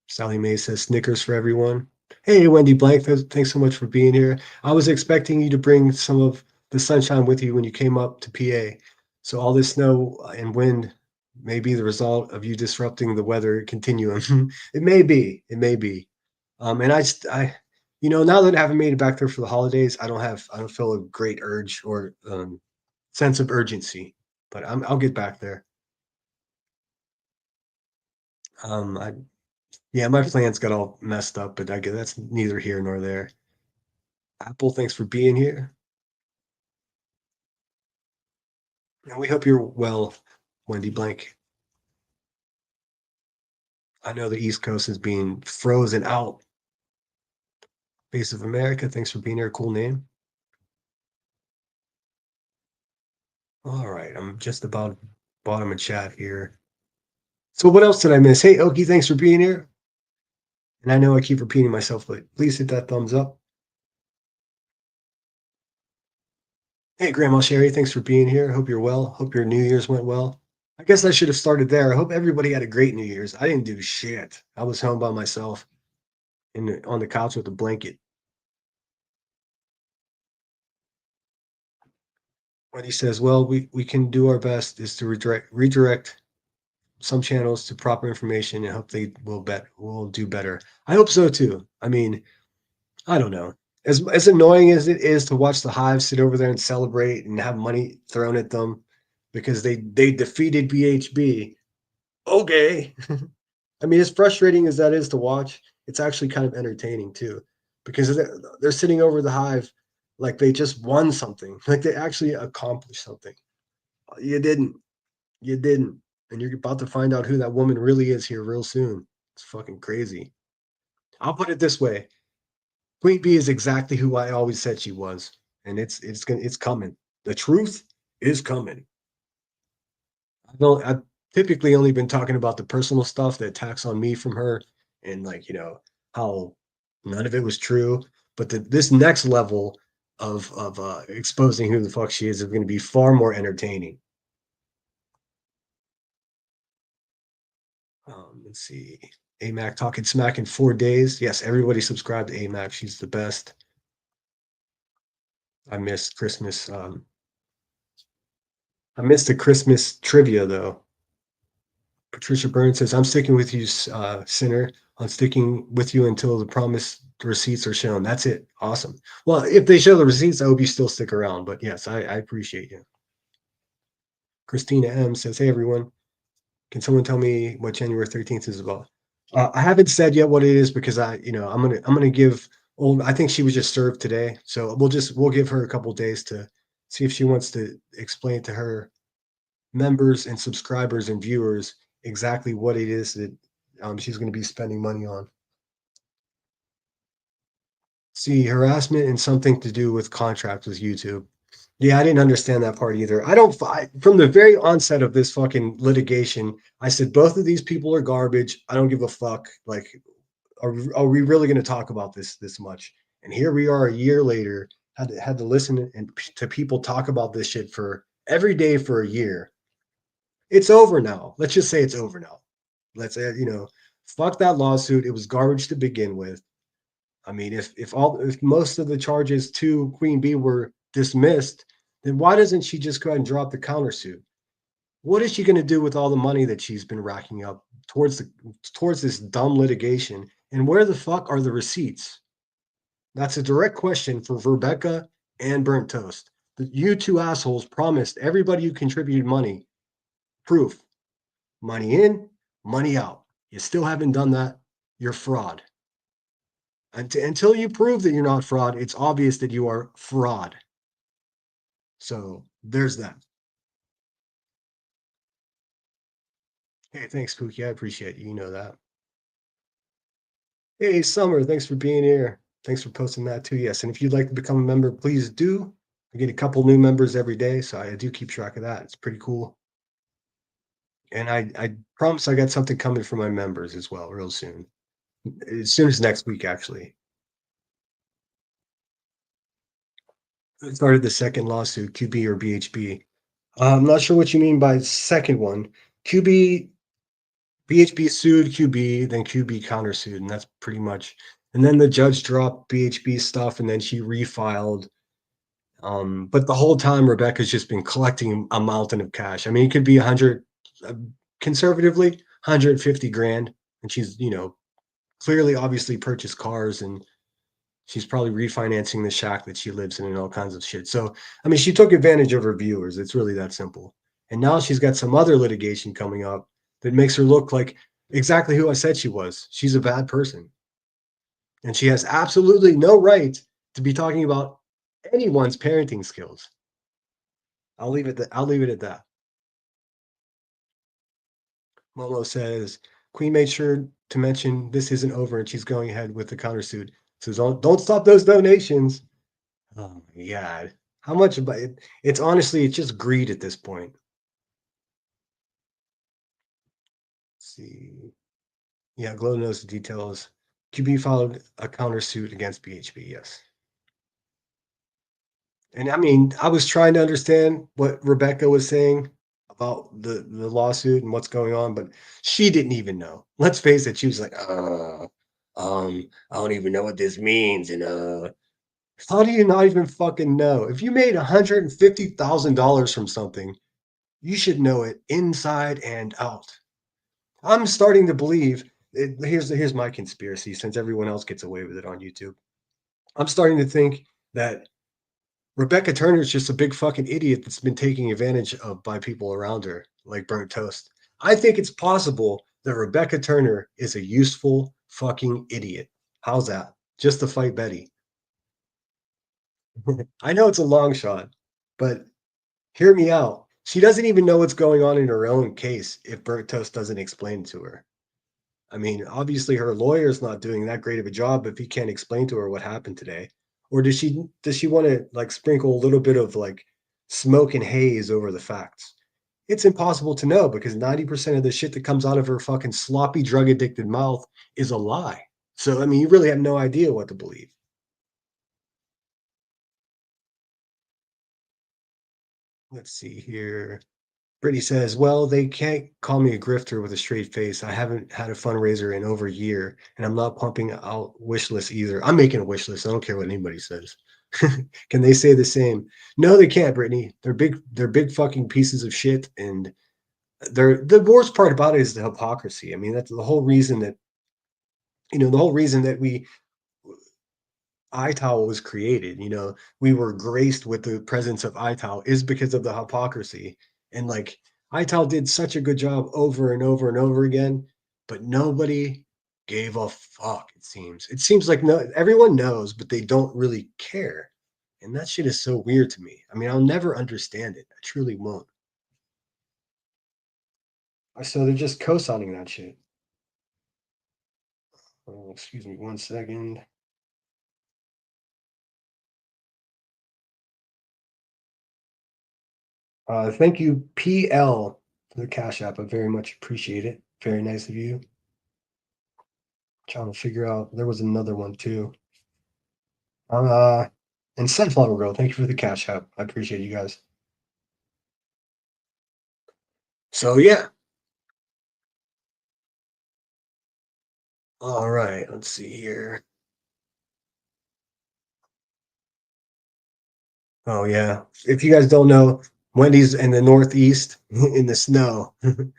Sally Mae says Snickers for everyone. Hey, Wendy Blank, thanks so much for being here. I was expecting you to bring some of the sunshine with you when you came up to PA. So all this snow and wind may be the result of you disrupting the weather continuum. It may be. It may be. And now that I haven't made it back there for the holidays, I don't feel a great urge or sense of urgency. But I'll get back there. I Yeah, my plans got all messed up, but I guess that's neither here nor there. Apple, thanks for being here. And we hope you're well, Wendy Blank. I know the East Coast is being frozen out. Base of America, thanks for being here. Cool name. All right, I'm just about bottom of chat here. So what else did I miss? Hey, Okie, thanks for being here. And I know I keep repeating myself, but please hit that thumbs up. Hey, Grandma Sherry, thanks for being here. Hope you're well. Hope your New Year's went well. I guess I should have started there. I hope everybody had a great New Year's. I didn't do shit. I was home by myself on the couch with a blanket. When he says, "Well, we can do our best is to redirect some channels to proper information and hope they will do better." I hope so too. I mean, I don't know. As annoying as it is to watch the Hive sit over there and celebrate and have money thrown at them because they defeated BHB. Okay. I mean, as frustrating as that is to watch, it's actually kind of entertaining too, because they're sitting over the Hive like they just won something, like they actually accomplished something. You didn't. You didn't. And you're about to find out who that woman really is here real soon. It's fucking crazy. I'll put it this way. Queen Bee is exactly who I always said she was. And it's coming. The truth is coming. I've typically only been talking about the personal stuff, the attacks on me from her, and like, how none of it was true. But this next level of exposing who the fuck she is going to be far more entertaining. Let's see. AMAC talking smack in 4 days. Yes, everybody subscribe to AMAC. She's the best. I missed Christmas. I missed the Christmas trivia though. Patricia Burns says, "I'm sticking with you, Sinner. I'm sticking with you until the promised receipts are shown." That's it. Awesome. Well, if they show the receipts, I hope you still stick around. But yes, I appreciate you. Christina M says, "Hey everyone, can someone tell me what January 13th is about?" I haven't said yet what it is because I'm gonna give old. I think she was just served today, so we'll give her a couple days to see if she wants to explain to her members and subscribers and viewers exactly what it is that she's going to be spending money on. See, harassment and something to do with contract with YouTube. Yeah, I didn't understand that part either. From the very onset of this fucking litigation, I said both of these people are garbage. I don't give a fuck. Like, are we really going to talk about this much? And here we are a year later, had to listen to people talk about this shit for every day for a year. It's over now. Let's just say it's over now. Let's say, fuck that lawsuit. It was garbage to begin with. I mean, if most of the charges to Queen Bee were dismissed, then why doesn't she just go ahead and drop the countersuit? What is she going to do with all the money that she's been racking up towards this dumb litigation? And where the fuck are the receipts? That's a direct question for Rebecca and Burnt Toast. You two assholes promised everybody who contributed money proof. Money in, money out. You still haven't done that. You're fraud. Until you prove that you're not fraud, it's obvious that you are fraud. So there's that. Hey, thanks, Pookie. I appreciate you. You know that. Hey, Summer, thanks for being here. Thanks for posting that too. Yes, and if you'd like to become a member, please do. I get a couple new members every day, so I do keep track of that. It's pretty cool. And I promise I got something coming for my members as well, real soon. As soon as next week, actually. I started the second lawsuit, QB or BHB. I'm not sure what you mean by second one. QB, BHB sued QB, then QB countersued, and that's pretty much. And then the judge dropped BHB stuff, and then she refiled. But the whole time, Rebecca's just been collecting a mountain of cash. I mean, it could be 100, conservatively, 150 grand, and she's clearly, obviously purchased cars and she's probably refinancing the shack that she lives in and all kinds of shit. So, I mean, she took advantage of her viewers. It's really that simple. And now she's got some other litigation coming up that makes her look like exactly who I said she was. She's a bad person. And she has absolutely no right to be talking about anyone's parenting skills. I'll leave it at that. Momo says Queen made sure to mention this isn't over and she's going ahead with the countersuit. So don't stop those donations. Oh my god. How much but it's honestly it's just greed at this point. Let's see. Yeah, Glow knows the details. QB filed a countersuit against BHB, yes. And I mean, I was trying to understand what Rebecca was saying about the lawsuit and what's going on, but she didn't even know. Let's face it, she was like, I don't even know what this means, and How do you not even fucking know? If you made $150,000 from something, you should know it inside and out. I'm starting to believe here's my conspiracy since everyone else gets away with it on YouTube. I'm starting to think that Rebecca Turner's just a big fucking idiot that's been taken advantage of by people around her, like burnt toast. I think it's possible that Rebecca Turner is a useful fucking idiot. How's that? Just to fight Betty. I know it's a long shot, but hear me out. She doesn't even know what's going on in her own case if burnt toast doesn't explain it to her. I mean, obviously her lawyer's not doing that great of a job if he can't explain to her what happened today. Or does she want to like sprinkle a little bit of like smoke and haze over the facts? It's impossible to know because 90% of the shit that comes out of her fucking sloppy drug addicted mouth is a lie. So I mean, you really have no idea what to believe. Let's see here. Brittany says, "Well, they can't call me a grifter with a straight face. I haven't had a fundraiser in over a year, and I'm not pumping out wish lists either. I'm making a wish list. I don't care what anybody says." Can they say the same? No, they can't, Brittany. They're big fucking pieces of shit, and the worst part about it is the hypocrisy. I mean, that's the whole reason that the whole reason that we iTowel was created. We were graced with the presence of iTowel is because of the hypocrisy. And like iTowel did such a good job over and over and over again, but nobody gave a fuck, it seems. It seems like no everyone knows, but they don't really care. And that shit is so weird to me. I mean, I'll never understand it. I truly won't. So they're just co-signing that shit. Oh, excuse me 1 second. Thank you, PL, for the Cash App. I very much appreciate it. Very nice of you. Trying to figure out, there was another one too. Uh, and Sunflower Girl, thank you for the Cash App. I appreciate you guys. So yeah. All right. Let's see here. Oh yeah. If you guys don't know, Wendy's in the Northeast in the snow. And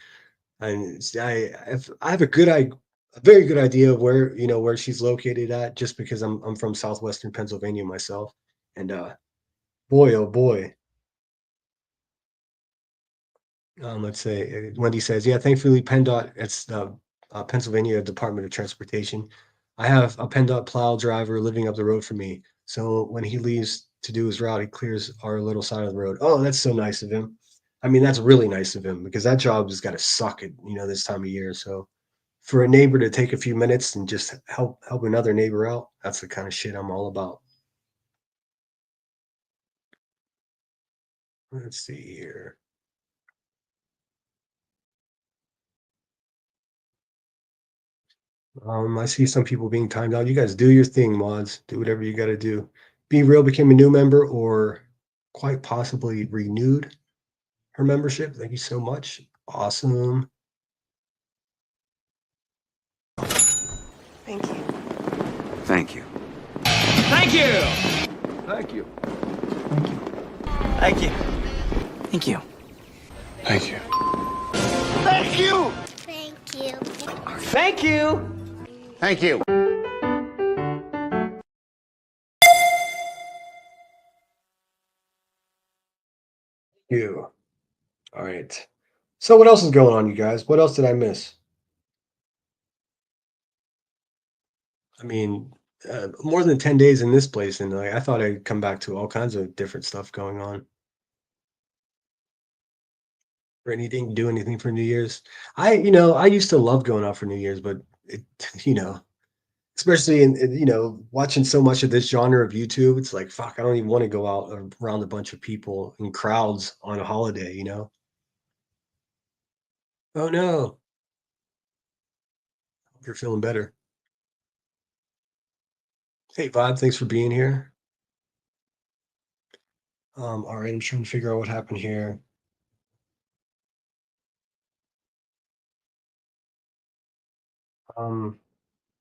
I have a very good idea of where she's located at, just because I'm from southwestern Pennsylvania myself, and boy oh boy, let's say Wendy says, yeah, thankfully PennDOT, it's the Pennsylvania Department of Transportation. I have a PennDOT plow driver living up the road from me, so when he leaves to do his route, he clears our little side of the road. Oh, that's so nice of him. I mean, that's really nice of him because that job has got to suck at this time of year. So for a neighbor to take a few minutes and just help another neighbor out, that's the kind of shit I'm all about. Let's see here. I see some people being timed out. You guys do your thing, mods. Do whatever you got to do. Be Real became a new member or quite possibly renewed her membership. Thank you so much. Awesome. Thank you. Thank you. Thank you! Thank you. Thank you. Thank you. Thank you. Thank you. Thank you. Thank you. Thank you. You. All right. So what else is going on, you guys? What else did I miss? I mean, more than 10 days in this place, and like, I thought I'd come back to all kinds of different stuff going on. Or anything, do anything for New Year's. I used to love going out for New Year's, but it, you know, especially in watching so much of this genre of YouTube, it's like, fuck, I don't even want to go out around a bunch of people in crowds on a holiday. Oh no, hope you're feeling better. Hey, Vibe, thanks for being here. All right, I'm trying to figure out what happened here.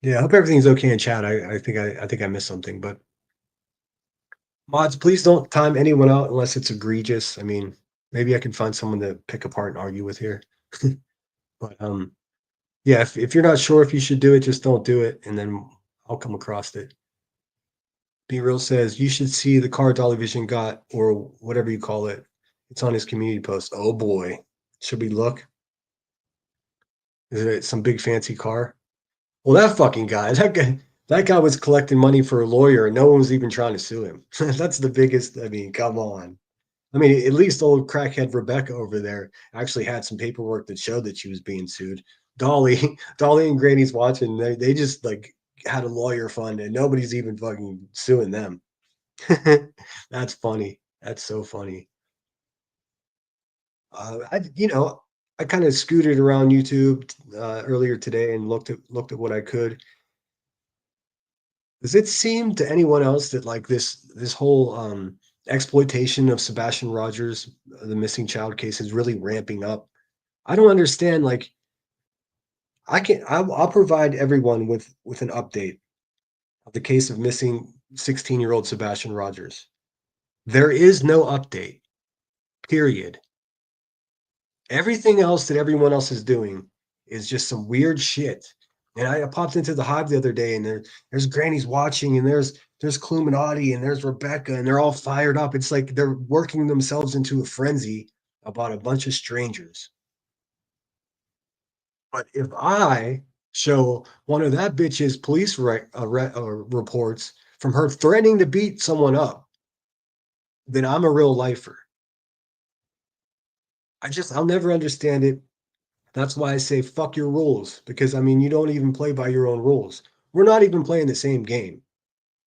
Yeah, I hope everything's okay in chat. I think I missed something, but Mods, please don't time anyone out unless it's egregious. I mean, maybe I can find someone to pick apart and argue with here. But yeah, if you're not sure if you should do it, just don't do it, and then I'll come across it. Be Real says you should see the car Dolly Vision got, or whatever you call it. It's on his community post. Oh boy, should we look? Is it some big fancy car? Well, that fucking guy, that guy was collecting money for a lawyer, and no one was even trying to sue him. That's the biggest. I mean, come on. I mean, at least old crackhead Rebecca over there actually had some paperwork that showed that she was being sued. Dolly, Dolly and Granny's watching. They just like had a lawyer fund, and nobody's even fucking suing them. That's funny. That's so funny. I kind of scooted around YouTube earlier today and looked at what I could. Does it seem to anyone else that like this whole exploitation of Sebastian Rogers, the missing child case, is really ramping up? I don't understand. Like, I'll provide everyone with an update of the case of missing 16-year-old Sebastian Rogers. There is no update. Period. Everything else that everyone else is doing is just some weird shit. And I popped into the Hive the other day, and there's Granny's watching, and there's Cluminati, and there's Rebecca, and they're all fired up. It's like they're working themselves into a frenzy about a bunch of strangers. But if I show one of that bitch's police reports from her threatening to beat someone up, then I'm a real lifer. I'll never understand it. That's why I say fuck your rules, because I mean, you don't even play by your own rules. We're not even playing the same game.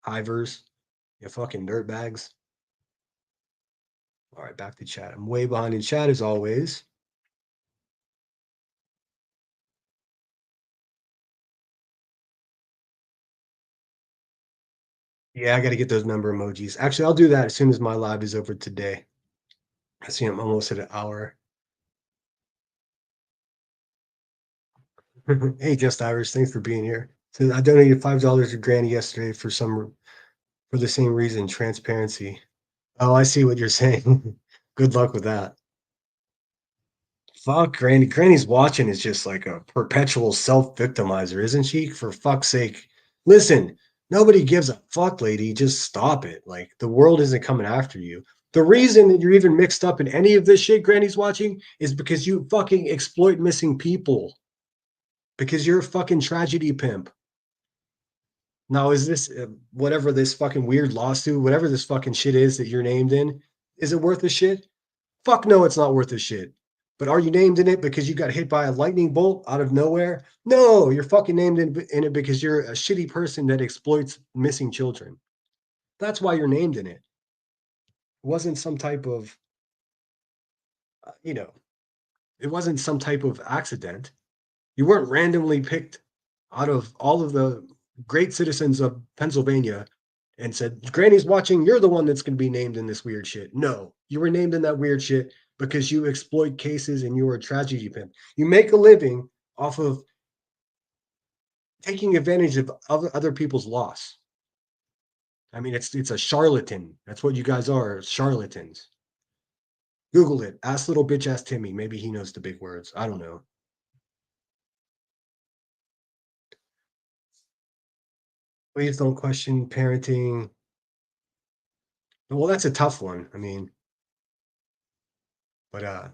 Hivers, you fucking dirtbags. All right, back to chat. I'm way behind in chat as always. Yeah, I got to get those member emojis. Actually, I'll do that as soon as my live is over today. I see I'm almost at an hour. Hey, Just Irish, thanks for being here. So I donated $5 to Granny yesterday for the same reason, transparency. Oh, I see what you're saying. Good luck with that. Fuck Granny. Granny's watching is just like a perpetual self-victimizer, isn't she? For fuck's sake. Listen, nobody gives a fuck, lady. Just stop it. Like the world isn't coming after you. The reason that you're even mixed up in any of this shit Granny's watching is because you fucking exploit missing people. Because you're a fucking tragedy pimp. Now, is this whatever this fucking weird lawsuit, whatever this fucking shit is that you're named in, is it worth a shit? Fuck no, it's not worth a shit. But are you named in it because you got hit by a lightning bolt out of nowhere? No, you're fucking named in it because you're a shitty person that exploits missing children. That's why you're named in it. It wasn't some type of, uh, you know, it wasn't some type of accident. You weren't randomly picked out of all of the great citizens of Pennsylvania and said, Granny's watching, you're the one that's going to be named in this weird shit. No, you were named in that weird shit because you exploit cases and you were a tragedy pimp. You make a living off of taking advantage of other people's loss. I mean, it's a charlatan. That's what you guys are, charlatans. Google it. Ask little bitch ass Timmy. Maybe he knows the big words. I don't know. Please don't question parenting. Well, that's a tough one. I mean, but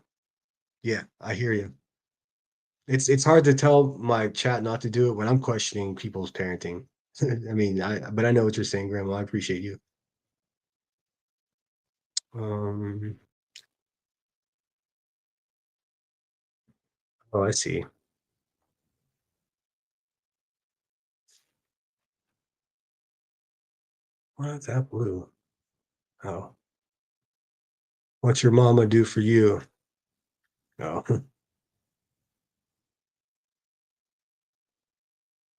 yeah, I hear you. It's hard to tell my chat not to do it when I'm questioning people's parenting. I mean, but I know what you're saying, Grandma. I appreciate you. Um, oh, I see. What's that blue? Oh, what's your mama do for you? Oh,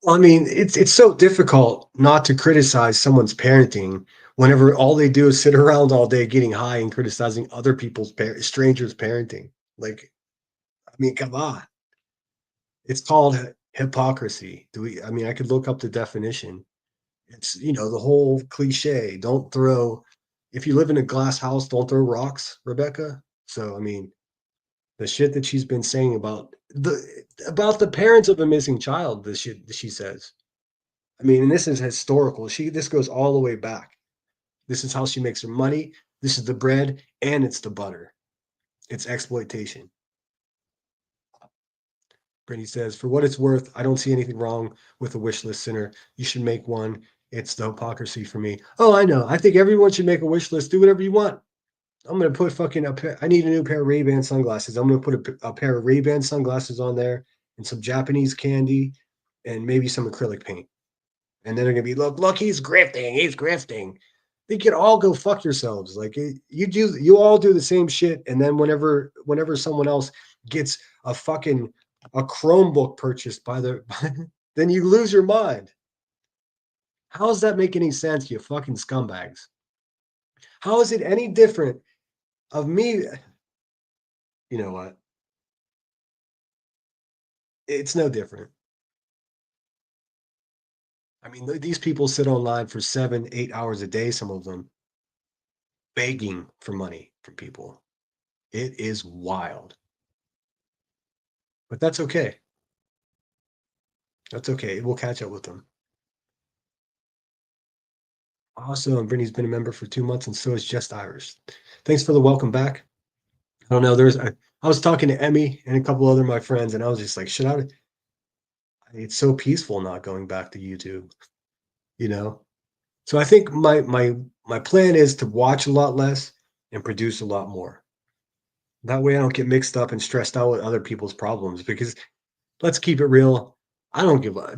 well, I mean, it's so difficult not to criticize someone's parenting whenever all they do is sit around all day getting high and criticizing other people's strangers' parenting. Like, I mean, come on. It's called hypocrisy. Do we? I mean, I could look up the definition. It's the whole cliche. Don't throw if you live in a glass house, don't throw rocks, Rebecca. So I mean, the shit that she's been saying about the parents of a missing child, the shit that she says. I mean, and this is historical. This goes all the way back. This is how she makes her money. This is the bread and it's the butter. It's exploitation. Brittany says, for what it's worth, I don't see anything wrong with a wish list center. You should make one. It's the hypocrisy for me. Oh, I know. I think everyone should make a wish list. Do whatever you want. I'm gonna put fucking I need a new pair of Ray-Ban sunglasses. I'm gonna put a pair of Ray-Ban sunglasses on there and some Japanese candy and maybe some acrylic paint. And then they're gonna be, look, he's grifting. He's grifting. They can all go fuck yourselves. Like you all do the same shit. And then whenever someone else gets a Chromebook purchased then you lose your mind. How does that make any sense, you fucking scumbags? How is it any different of me? You know what? It's no different. I mean, these people sit online for 7, 8 hours a day, some of them, begging for money from people. It is wild. But that's okay. That's okay. We'll catch up with them. Awesome. Brittany's been a member for 2 months, and so is Just Irish. Thanks for the welcome back. I don't know. I was talking to Emmy and a couple other of my friends, and I was just like, it's so peaceful not going back to YouTube, you know? So I think my plan is to watch a lot less and produce a lot more. That way I don't get mixed up and stressed out with other people's problems, because let's keep it real.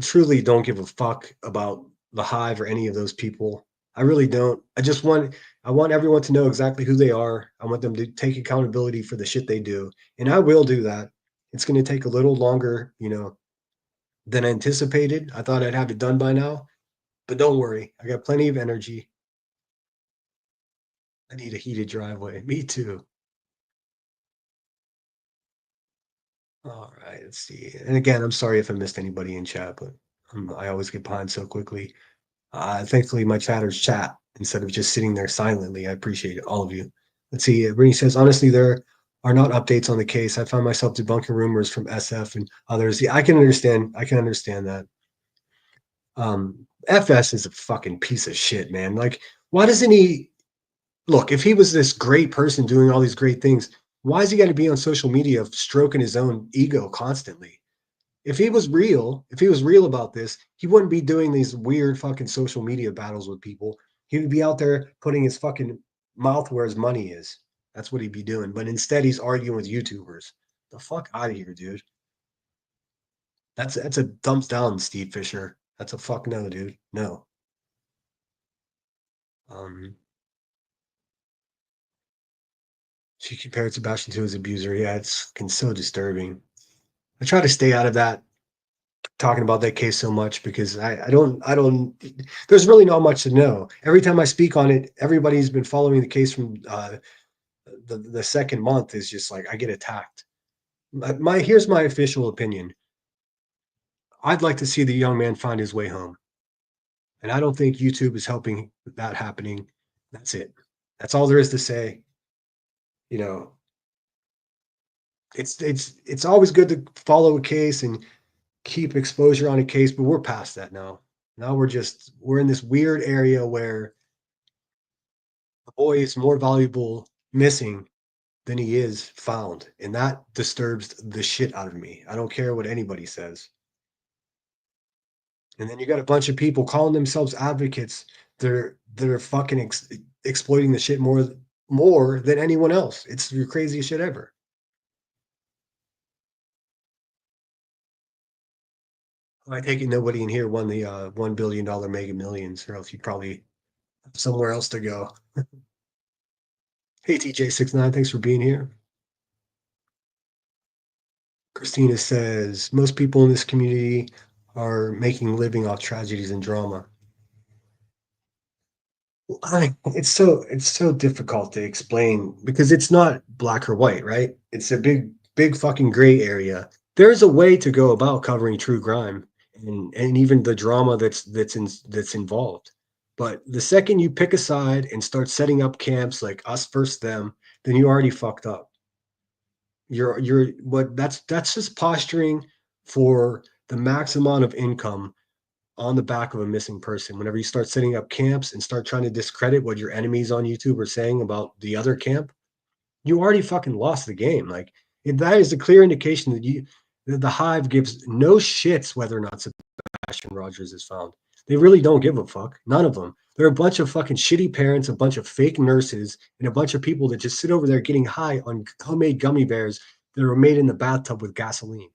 Truly don't give a fuck about the Hive or any of those people. I really don't. I want everyone to know exactly who they are. I want them to take accountability for the shit they do. And I will do that. It's going to take a little longer, than anticipated. I thought I'd have it done by now, but don't worry. I got plenty of energy. I need a heated driveway. Me too. All right, let's see. And again, I'm sorry if I missed anybody in chat, but I always get behind so quickly. Thankfully, my chatters chat instead of just sitting there silently. I appreciate it, all of you. Let's see. Brittany says, honestly, there are not updates on the case. I found myself debunking rumors from SF and others. Yeah, I can understand. I can understand that. FS is a fucking piece of shit, man. Like, why doesn't he look? If he was this great person doing all these great things, why is he got to be on social media stroking his own ego constantly? If he was real about this, he wouldn't be doing these weird fucking social media battles with people. He would be out there putting his fucking mouth where his money is. That's what he'd be doing. But instead, he's arguing with YouTubers. The fuck out of here, dude. That's a thumbs down, Steve Fisher. That's a fuck no, dude. No. Um, she compared Sebastian to his abuser. Yeah, it's so disturbing. I try to stay out of that, talking about that case so much, because I don't there's really not much to know. Every time I speak on it, everybody's been following the case from the second month is just like I get attacked. Here's my official opinion. I'd like to see the young man find his way home. And I don't think YouTube is helping that happening. That's it. That's all there is to say. You know, it's always good to follow a case and keep exposure on a case, but we're past that now. Now we're in this weird area where the boy is more valuable missing than he is found, and that disturbs the shit out of me. I don't care what anybody says. And then you got a bunch of people calling themselves advocates. They're fucking exploiting the shit more than anyone else. It's the craziest shit ever. I take it nobody in here won the $1 billion Mega Millions, or else you probably have somewhere else to go. Hey TJ69, thanks for being here. Christina says most people in this community are making a living off tragedies and drama. It's so difficult to explain because it's not black or white, right? It's a big fucking gray area. There's a way to go about covering true crime and even the drama that's involved. But the second you pick a side and start setting up camps like us versus them, then you already fucked up. You're what that's just posturing for the max amount of income on the back of a missing person. Whenever you start setting up camps and start trying to discredit what your enemies on YouTube are saying about the other camp, you already fucking lost the game. Like that is a clear indication that the hive gives no shits whether or not Sebastian Rogers is found. They really don't give a fuck. None of them. They're a bunch of fucking shitty parents, a bunch of fake nurses, and a bunch of people that just sit over there getting high on homemade gummy bears that are made in the bathtub with gasoline.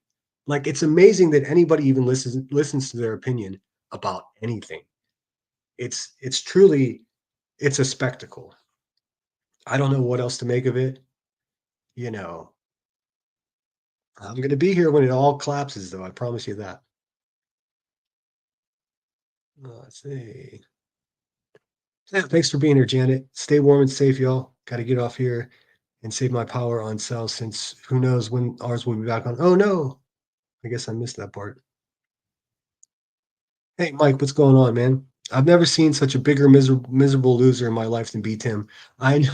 Like it's amazing that anybody even listens to their opinion about anything. It's truly it's a spectacle. I don't know what else to make of it. You know, I'm going to be here when it all collapses, though. I promise you that. Let's see. Yeah, thanks for being here, Janet. Stay warm and safe, y'all. Got to get off here and save my power on cell since who knows when ours will be back on. Oh, no. I guess I missed that part. Hey, Mike, what's going on, man? I've never seen such a bigger miserable loser in my life than B Tim. I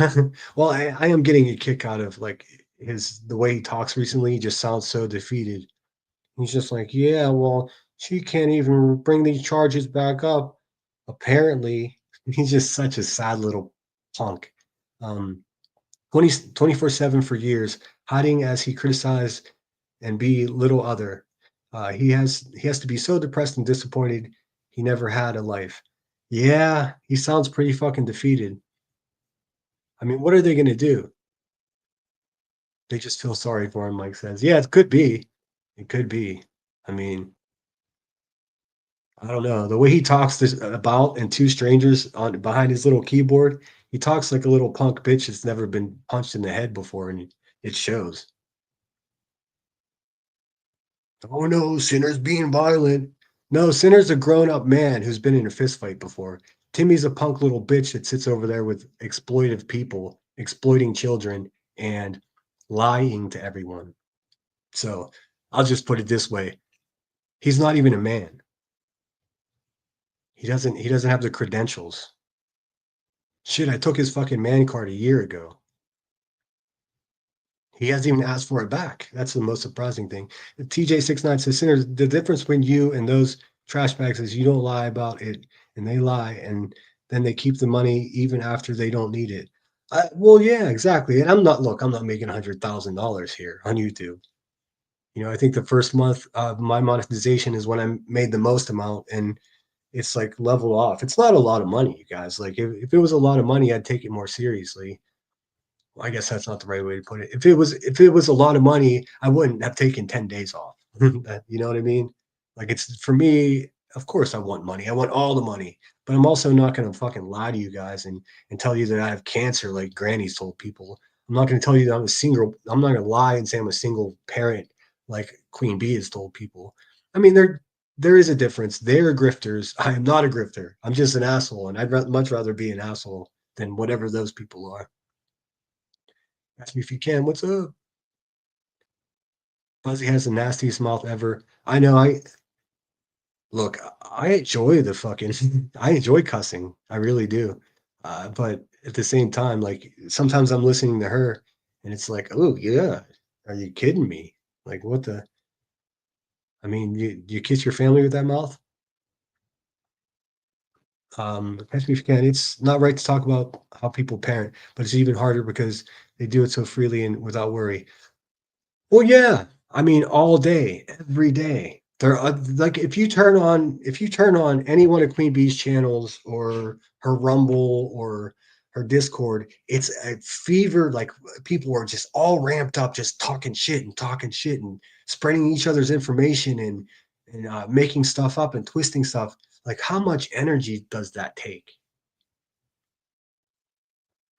well, I am getting a kick out of like the way he talks recently. He just sounds so defeated. He's just like, yeah, well, she can't even bring these charges back up. Apparently, he's just such a sad little punk. Um, 24/7 for years, hiding as he criticized and be little other. He has to be so depressed and disappointed he never had a life. Yeah, he sounds pretty fucking defeated. I mean, what are they gonna do? They just feel sorry for him, Mike says. Yeah, it could be. It could be. I mean, I don't know. The way he talks this about and two strangers on behind his little keyboard, he talks like a little punk bitch that's never been punched in the head before, and it shows. Oh no, Sinner's being violent. No, Sinner's a grown-up man who's been in a fist fight before. Timmy's a punk little bitch that sits over there with exploitive people, exploiting children, and lying to everyone. So I'll just put it this way. He's not even a man. He doesn't have the credentials. Shit, I took his fucking man card a year ago. He hasn't even asked for it back. That's the most surprising thing. TJ69 says, Sinners, the difference between you and those trash bags is you don't lie about it and they lie and then they keep the money even after they don't need it. Well, yeah, exactly. And I'm not making $100,000 here on YouTube. You know, I think the first month of my monetization is when I made the most amount and it's like level off. It's not a lot of money, you guys. Like if it was a lot of money, I'd take it more seriously. Well, I guess that's not the right way to put it. If it was a lot of money, I wouldn't have taken 10 days off. You know what I mean? Like it's for me, of course I want money. I want all the money, but I'm also not going to fucking lie to you guys and tell you that I have cancer like Granny's told people. I'm not going to tell you that I'm not going to lie and say I'm a single parent like Queen Bee has told people. I mean, there is a difference. They're grifters. I am not a grifter. I'm just an asshole, and much rather be an asshole than whatever those people are. Ask me if you can. What's up? Fuzzy has the nastiest mouth ever. I know. Look. I enjoy the fucking. I enjoy cussing. I really do. But at the same time, like sometimes I'm listening to her, and it's like, oh yeah, are you kidding me? Like what the? I mean, you kiss your family with that mouth? Ask me if you can. It's not right to talk about how people parent, but it's even harder because they do it so freely and without worry. Well, yeah. I mean, all day, every day. There are like if you turn on any one of Queen Bee's channels or her Rumble or her Discord, it's a fever. Like people are just all ramped up, just talking shit and spreading each other's information and making stuff up and twisting stuff. Like how much energy does that take?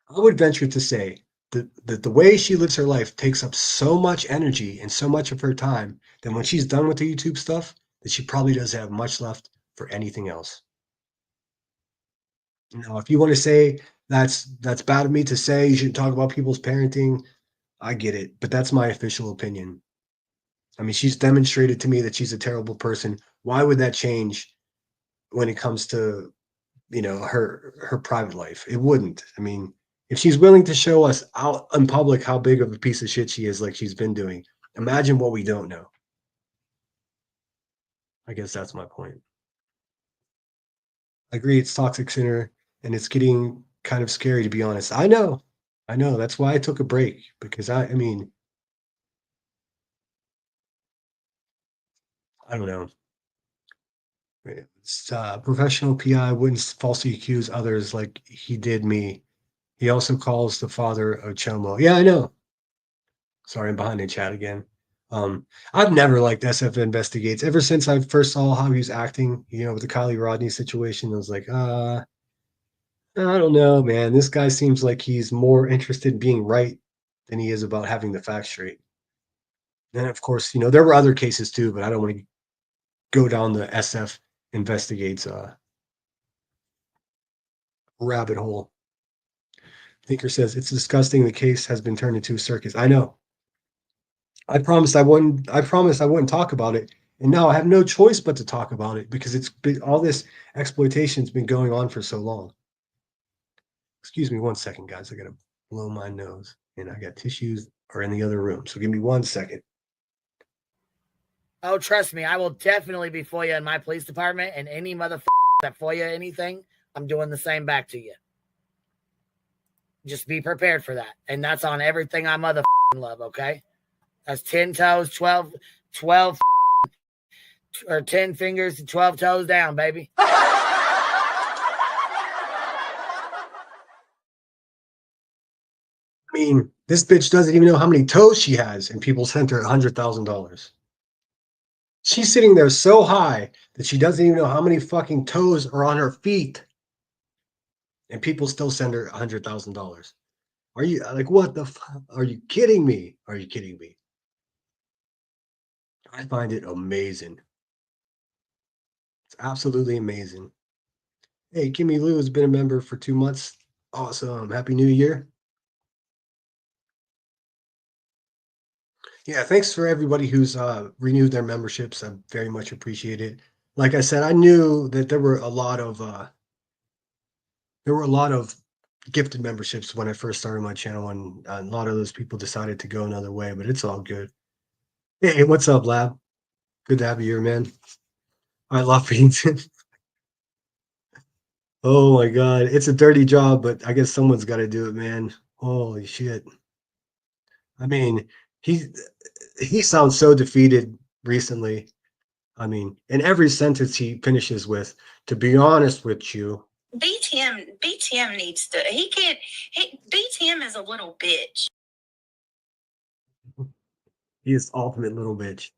I would venture to say that the way she lives her life takes up so much energy and so much of her time that when she's done with the YouTube stuff, that she probably doesn't have much left for anything else. Now, if you want to say that's bad of me to say, you shouldn't talk about people's parenting, I get it, but that's my official opinion. I mean, she's demonstrated to me that she's a terrible person. Why would that change when it comes to her private life. It wouldn't. I mean, if she's willing to show us out in public how big of a piece of shit she is, like she's been doing, imagine what we don't know. I guess that's my point. I agree, it's toxic in her, and it's getting kind of scary to be honest. I know. That's why I took a break because I mean, I don't know. It's, professional PI wouldn't falsely accuse others like he did me. He also calls the father of Chomo. Yeah, I know. Sorry, I'm behind in chat again. I've never liked SF Investigates. Ever since I first saw how he was acting, with the Kylie Rodney situation, I was like, I don't know, man. This guy seems like he's more interested in being right than he is about having the facts straight. And of course, there were other cases too, but I don't want to go down the SF Investigates rabbit hole. Thinker says it's disgusting. The case has been turned into a circus. I know. I promised I wouldn't. I promised I wouldn't talk about it, and now I have no choice but to talk about it because it's been all this exploitation's been going on for so long. Excuse me one second, guys. I gotta blow my nose, and I got tissues are in the other room. So give me 1 second. Oh, trust me, I will definitely be FOIA in my police department, and any motherfucker that FOIA anything, I'm doing the same back to you. Just be prepared for that. And that's on everything I motherfucking love, okay? That's 10 toes, 12 or 10 fingers and 12 toes down, baby. I mean, this bitch doesn't even know how many toes she has, and people sent her $100,000. She's sitting there so high that she doesn't even know how many fucking toes are on her feet, and people still send her $100,000. Are you like what the fuck? Are you kidding me? Are you kidding me? I find it amazing. It's absolutely amazing. Hey, Kimmy Lou has been a member for 2 months. Awesome. Happy New Year. Yeah, thanks for everybody who's renewed their memberships. I very much appreciate it. Like I said, I knew that there were a lot of gifted memberships when I first started my channel, and a lot of those people decided to go another way, but it's all good. Hey, what's up, Lab? Good to have you here, man. I love Pennington. Oh my god, it's a dirty job, but I guess someone's got to do it, man. Holy shit. I mean, he he sounds so defeated recently. I mean, in every sentence he finishes with, to be honest with you. BTM needs to. He can't. BTM is a little bitch. He is the ultimate little bitch.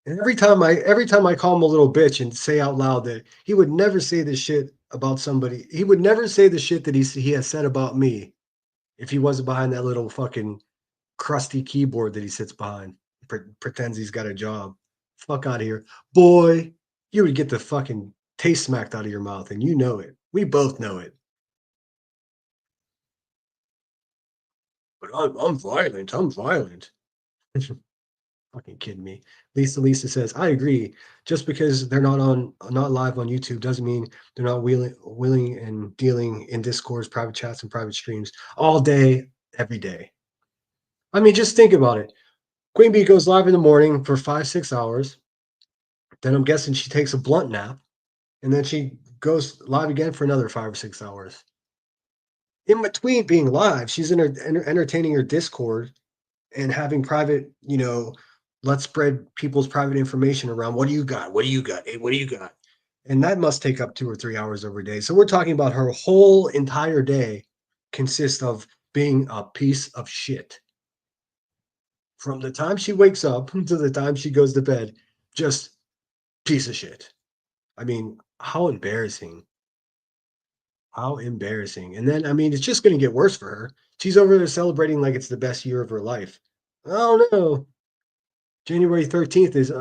And every time I call him a little bitch and say out loud that he would never say this shit about somebody, he would never say the shit that he has said about me if he wasn't behind that little fucking crusty keyboard that he sits behind. Pretends he's got a job. Fuck out of here, boy. You would get the fucking taste smacked out of your mouth, and you know it. We both know it. But I'm violent. I'm violent. Fucking kidding me. Lisa says, I agree. Just because they're not live on YouTube doesn't mean they're not willing and dealing in Discords, private chats, and private streams all day, every day. I mean, just think about it. Queen Bee goes live in the morning for 5-6 hours. Then I'm guessing she takes a blunt nap, and then she goes live again for another 5 or 6 hours. In between being live, she's entertaining her Discord and having private, let's spread people's private information around. What do you got? What do you got? Hey, what do you got? And that must take up 2 or 3 hours every day. So we're talking about her whole entire day consists of being a piece of shit. From the time she wakes up to the time she goes to bed, just piece of shit. I mean, how embarrassing. How embarrassing. And then, I mean, it's just going to get worse for her. She's over there celebrating like it's the best year of her life. Oh, no. January 13th is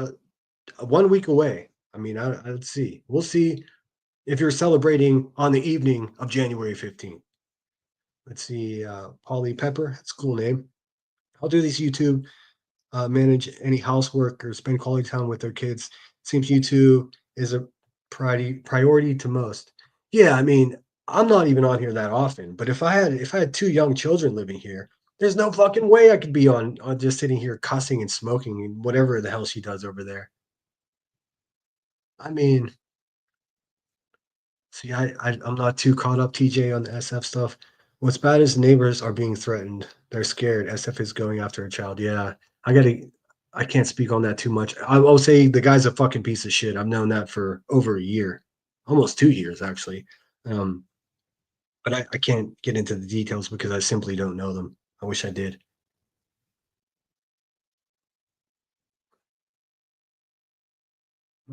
1 week away. I mean, let's see. We'll see if you're celebrating on the evening of January 15th. Let's see. Polly Pepper. That's a cool name. I'll do these YouTube, manage any housework or spend quality time with their kids. Seems YouTube is a priority to most. Yeah, I mean, I'm not even on here that often, but if I had 2 young children living here, there's no fucking way I could be on just sitting here cussing and smoking and whatever the hell she does over there. I mean, see, I'm not too caught up, TJ, on the SF stuff. What's bad is neighbors are being threatened. They're scared. SF is going after a child. Yeah, I gotta. I can't speak on that too much. I'll say the guy's a fucking piece of shit. I've known that for over a year, almost 2 years actually. Um, but I can't get into the details because I simply don't know them. I wish I did.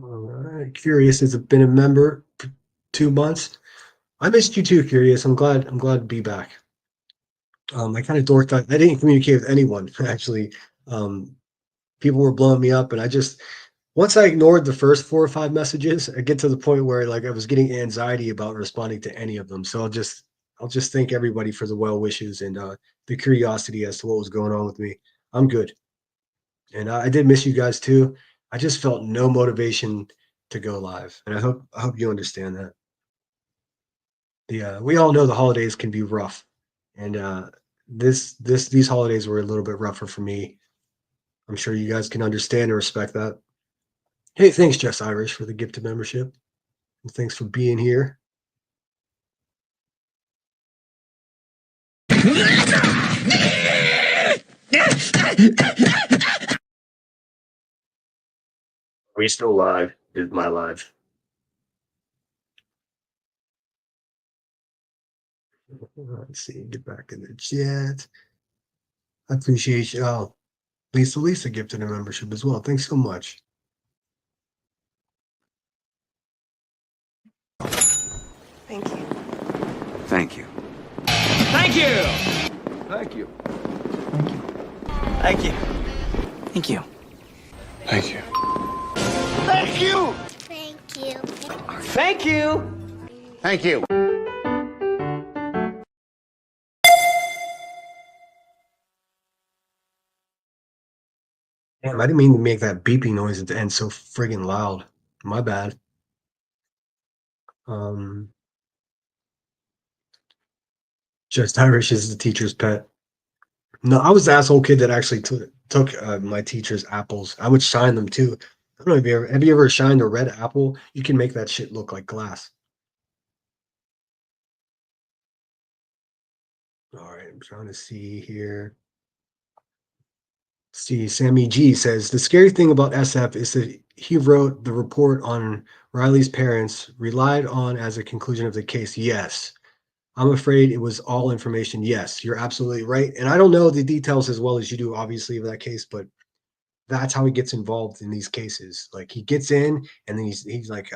All right, Curious has been a member for 2 months. I missed you too, Curious. I'm glad to be back. I kind of dorked out. I didn't communicate with anyone actually. Um, People were blowing me up, and I just once I ignored the first 4 or 5 messages, I get to the point where like I was getting anxiety about responding to any of them. So I'll just thank everybody for the well wishes and the curiosity as to what was going on with me. I'm good, and I did miss you guys too. I just felt no motivation to go live, and I hope you understand that. We all know the holidays can be rough, and these holidays were a little bit rougher for me. I'm sure you guys can understand and respect that. Hey, thanks, Jess Irish, for the gift of membership. And thanks for being here. We still live? Is my live. Let's see, get back in the chat. I appreciate you. Oh, Lisa gifted a membership as well. Thanks so much. Thank you. Thank you. Thank you. Thank you. Thank you. Thank you. Thank you. Thank you. Thank you. Thank you. Thank you. Damn, I didn't mean to make that beeping noise at the end so friggin' loud. My bad. Um, Just Irish is the teacher's pet. No, I was the asshole kid that actually took my teacher's apples. I would shine them too. I don't know if have you ever shined a red apple? You can make that shit look like glass. All right, I'm trying to see here. See, Sammy G says the scary thing about SF is that he wrote the report on Riley's parents relied on as a conclusion of the case. Yes, I'm afraid it was all information. Yes, you're absolutely right. And I don't know the details as well as you do, obviously, of that case, but that's how he gets involved in these cases. Like he gets in and then he's like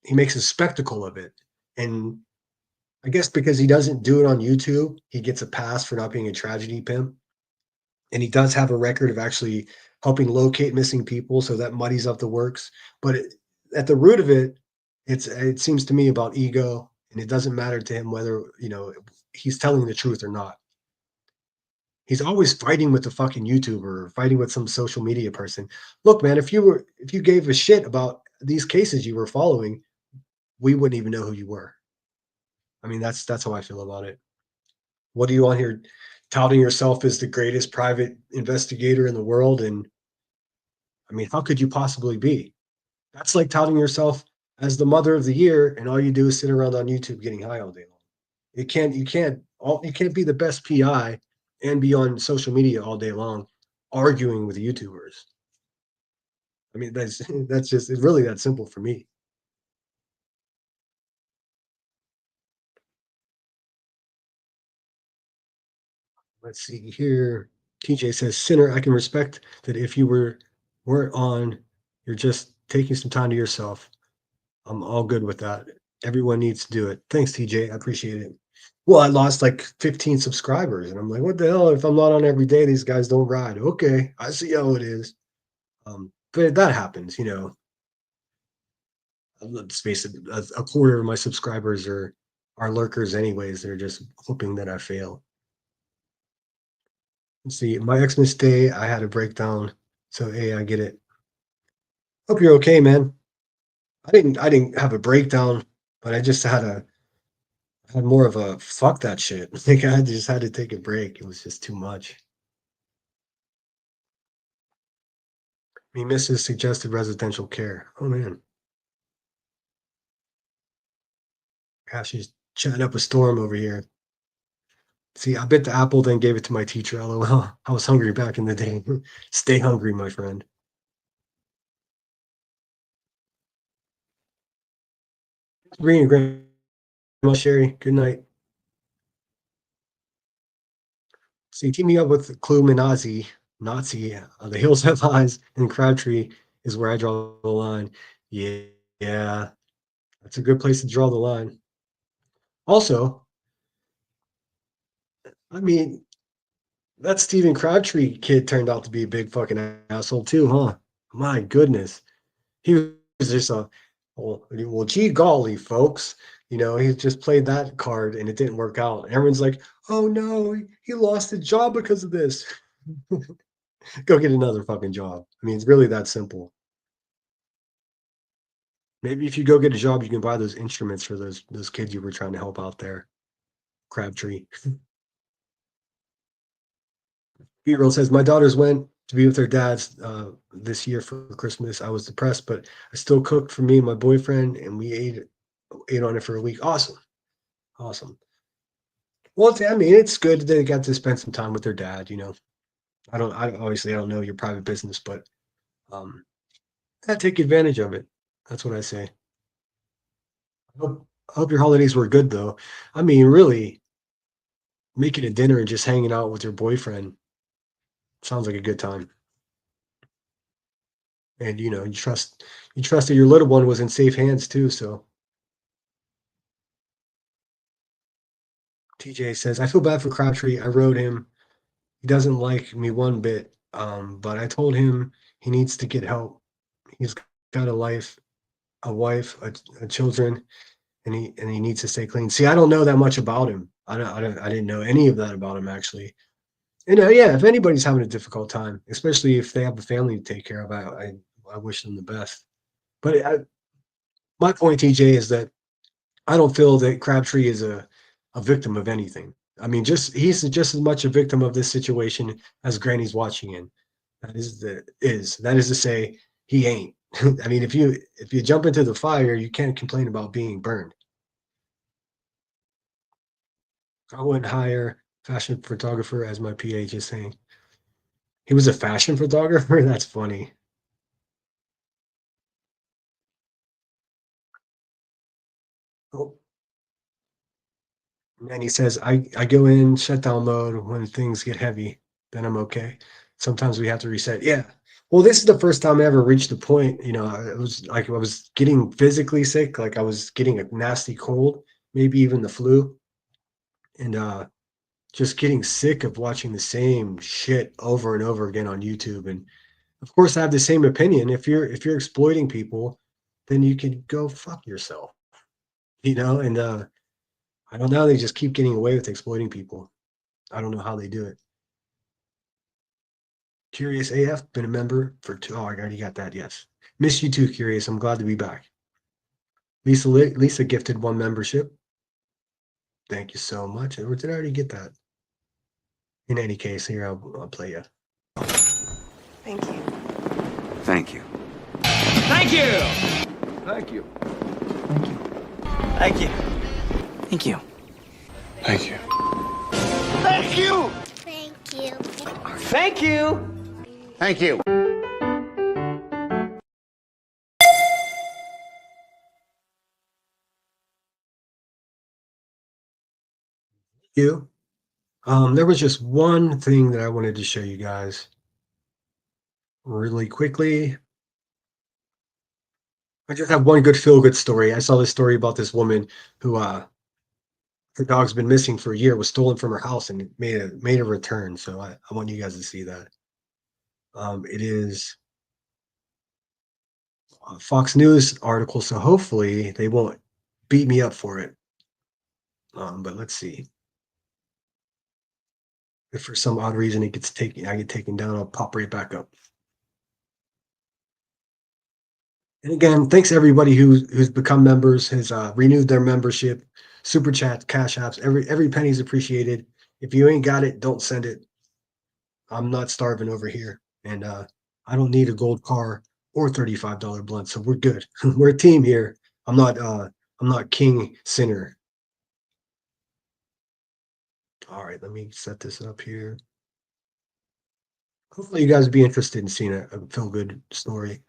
he makes a spectacle of it. And I guess because he doesn't do it on YouTube, he gets a pass for not being a tragedy pimp. And he does have a record of actually helping locate missing people, so that muddies up the works. But at the root of it, it seems to me about ego, and it doesn't matter to him whether he's telling the truth or not. He's always fighting with the fucking YouTuber, or fighting with some social media person. Look, man, if you gave a shit about these cases you were following, we wouldn't even know who you were. I mean, that's how I feel about it. What do you want here? Touting yourself as the greatest private investigator in the world, and I mean, how could you possibly be? That's like touting yourself as the mother of the year, and all you do is sit around on YouTube getting high all day long. You can't be the best PI and be on social media all day long arguing with YouTubers. I mean, that's just it's really that simple for me. Let's see here. TJ says, Sinner, I can respect that if you weren't on, you're just taking some time to yourself. I'm all good with that. Everyone needs to do it. Thanks, TJ. I appreciate it. Well, I lost like 15 subscribers, and I'm like, what the hell? If I'm not on every day, these guys don't ride. Okay, I see how it is. But that happens. Let's face it, a quarter of my subscribers are lurkers anyways. They're just hoping that I fail. Let's see, my Xmas day, I had a breakdown. So hey, I get it. Hope you're okay, man. I didn't have a breakdown, but I just had more of a fuck that shit. Like I just had to take a break. It was just too much. Me misses suggested residential care. Oh man. Gosh, she's chatting up a storm over here. See, I bit the apple, then gave it to my teacher. LOL. I was hungry back in the day. Stay hungry, my friend. Bring your grandma Sherry. Good night. See, teaming up with Cluminazi, Nazi, The Hills Have Eyes, and Crabtree is where I draw the line. Yeah, yeah, that's a good place to draw the line. Also, I mean, that Stephen Crabtree kid turned out to be a big fucking asshole too, huh? My goodness. He was just well, gee golly, folks. He just played that card and it didn't work out. Everyone's like, oh no, he lost his job because of this. Go get another fucking job. I mean, it's really that simple. Maybe if you go get a job, you can buy those instruments for those kids you were trying to help out there. Crabtree. B-roll says my daughters went to be with their dads this year for Christmas. I was depressed, but I still cooked for me and my boyfriend, and we ate on it for a week. Awesome, awesome. Well, I mean, it's good that they got to spend some time with their dad. I obviously I don't know your private business, but um, take advantage of it. That's what I say. I hope your holidays were good, though. I mean, really, making a dinner and just hanging out with your boyfriend sounds like a good time. And you trust that your little one was in safe hands too. So TJ says, I feel bad for Crabtree. I wrote him. He doesn't like me one bit. But I told him he needs to get help. He's got a life, a wife, a children, and he needs to stay clean. See, I don't know that much about him. I didn't know any of that about him actually. And yeah, if anybody's having a difficult time, especially if they have a family to take care of, I wish them the best. But my point, TJ, is that I don't feel that Crabtree is a victim of anything. I mean, he's just as much a victim of this situation as Granny's watching in. That is to say, he ain't. I mean, if you jump into the fire, you can't complain about being burned. I wouldn't hire fashion photographer as my PA just saying. He was a fashion photographer? That's funny. Oh, and he says, I go in shutdown mode when things get heavy, then I'm okay. Sometimes we have to reset. Yeah. Well, this is the first time I ever reached a point, it was like I was getting physically sick, like I was getting a nasty cold, maybe even the flu, and just getting sick of watching the same shit over and over again on YouTube. And of course, I have the same opinion. If you're exploiting people, then you can go fuck yourself, and I don't know, they just keep getting away with exploiting people. I don't know how they do it. Curious AF, been a member for two. Oh, I already got that. Yes. Miss you too, Curious. I'm glad to be back. Lisa gifted one membership. Thank you so much. Or did I already get that? In any case, here I'll play you. Thank you. Thank you. Thank you. Thank you. Thank you. Thank you. Thank you. Thank you. Thank you. Thank you. Thank you. You. There was just one thing that I wanted to show you guys really quickly. I just have one good feel good story. I saw this story about this woman who her dog's been missing for a year, was stolen from her house and made a return. So I want you guys to see that. It is a Fox News article, so hopefully they won't beat me up for it. But let's see. If for some odd reason I get taken down, I'll pop right back up. And again, thanks everybody who's become members, has renewed their membership, super chat, cash apps. Every penny's appreciated. If you ain't got it, don't send it. I'm not starving over here, and I don't need a gold car or $35 blunt, so we're good. We're a team here. I'm not King Sinner. All right, let me set this up here. Hopefully, you guys would be interested in seeing a feel good story.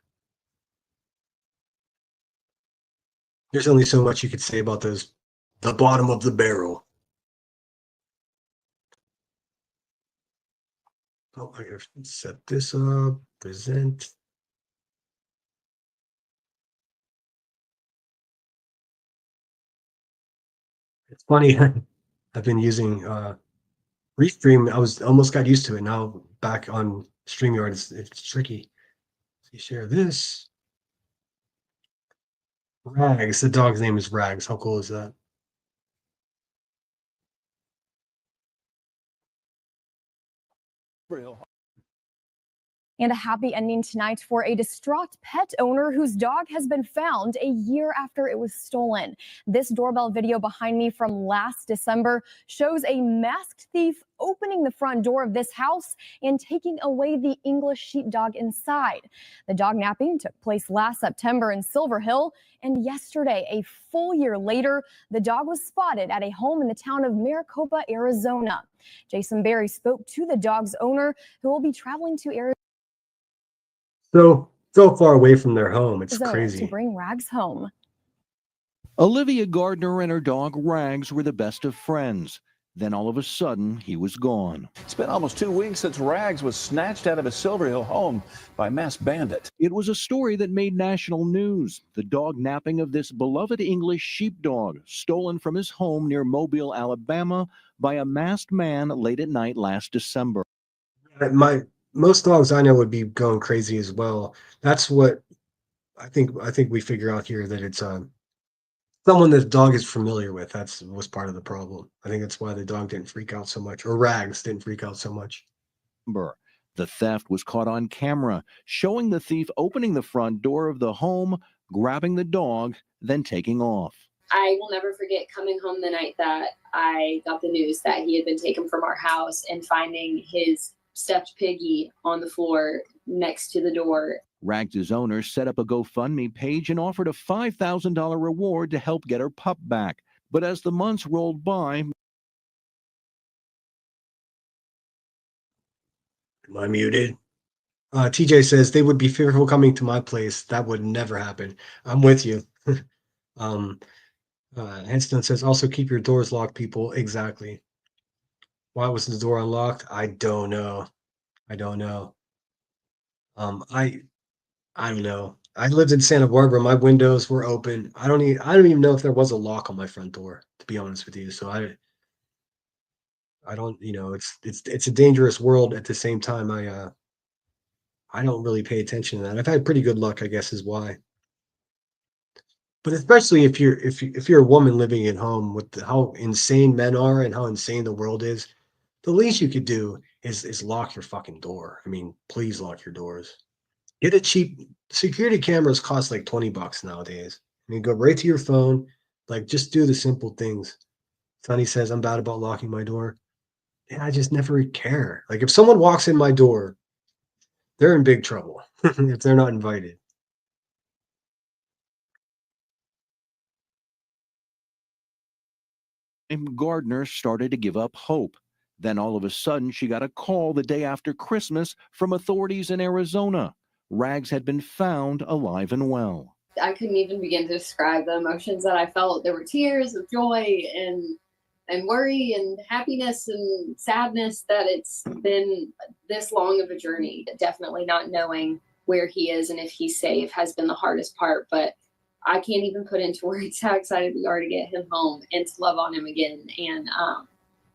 There's only so much you could say about those, the bottom of the barrel. Oh, I gotta set this up, present. It's funny. I've been using Restream. I was almost got used to it. Now back on StreamYard, it's tricky. So you share this. Rags. The dog's name is Rags. How cool is that? And a happy ending tonight for a distraught pet owner whose dog has been found a year after it was stolen. This doorbell video behind me from last December shows a masked thief opening the front door of this house and taking away the English sheepdog inside. The dog napping took place last September in Silver Hill, and yesterday, a full year later, the dog was spotted at a home in the town of Maricopa, Arizona. Jason Berry spoke to the dog's owner, who will be traveling to Arizona So far away from their home. It's to crazy. bring Rags home. Olivia Gardner and her dog Rags were the best of friends. Then all of a sudden, he was gone. It's been almost 2 weeks since Rags was snatched out of his Silver Hill home by masked bandits. It was a story that made national news. The dog napping of this beloved English sheepdog, stolen from his home near Mobile, Alabama, by a masked man late at night last December. Most dogs I know would be going crazy as well. That's what I think we figure out here, that it's someone that the dog is familiar with. Was part of the problem. I think that's why the dog didn't freak out so much, or Rags didn't freak out so much. The theft was caught on camera, showing the thief opening the front door of the home, grabbing the dog, then taking off. I will never forget coming home the night that I got the news that he had been taken from our house and finding his stuffed piggy on the floor next to the door. Rags' owner set up a GoFundMe page and offered a $5,000 reward to help get her pup back. But as the months rolled by... Am I muted? TJ says they would be fearful coming to my place. That would never happen. I'm with you. Headstone says also keep your doors locked, people. Exactly. Why was the door unlocked? I don't know. I don't know. I don't know. I lived in Santa Barbara. My windows were open. I don't even know if there was a lock on my front door, to be honest with you. So I don't, it's a dangerous world. At the same time, I don't really pay attention to that. I've had pretty good luck, I guess, is why. But especially if you're a woman living at home with how insane men are and how insane the world is, the least you could do is lock your fucking door. I mean, please lock your doors. Get a cheap security cameras cost like $20 nowadays. I mean, go right to your phone, like just do the simple things. Sonny says I'm bad about locking my door. Yeah, I just never care. Like if someone walks in my door, they're in big trouble if they're not invited. Gardner started to give up hope. Then all of a sudden, she got a call the day after Christmas from authorities in Arizona. Rags had been found alive and well. I couldn't even begin to describe the emotions that I felt. There were tears of joy and worry and happiness and sadness that it's been this long of a journey. Definitely not knowing where he is and if he's safe has been the hardest part, but I can't even put into words how excited we are to get him home and to love on him again and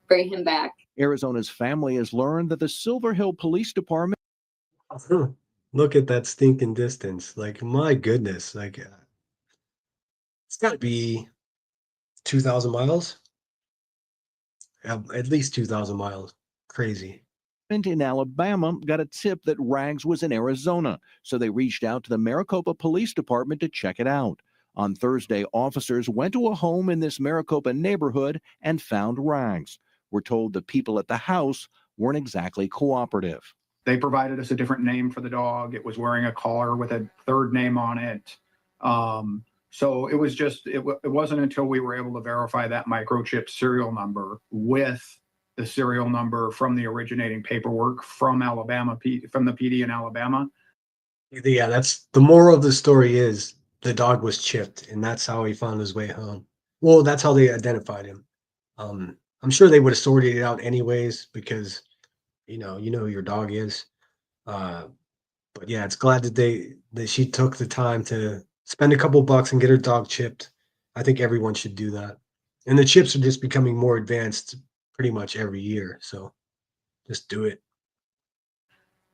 bring him back. Arizona's family has learned that the Silver Hill Police Department... Look at that stinking distance. Like, my goodness. Like, it's got to be 2,000 miles. At least 2,000 miles. Crazy. in Alabama got a tip that Rags was in Arizona, so they reached out to the Maricopa Police Department to check it out. On Thursday, officers went to a home in this Maricopa neighborhood and found Rags. We're told the people at the house weren't exactly cooperative. They provided us a different name for the dog. It was wearing a collar with a third name on it. So it was just, it wasn't until we were able to verify that microchip serial number with the serial number from the originating paperwork from Alabama, from the PD in Alabama. Yeah, that's the moral of the story is the dog was chipped, and that's how he found his way home. Well, that's how they identified him. I'm sure they would have sorted it out anyways because you know who your dog is. But yeah, it's glad that she took the time to spend a couple bucks and get her dog chipped. I think everyone should do that. And the chips are just becoming more advanced pretty much every year. So just do it.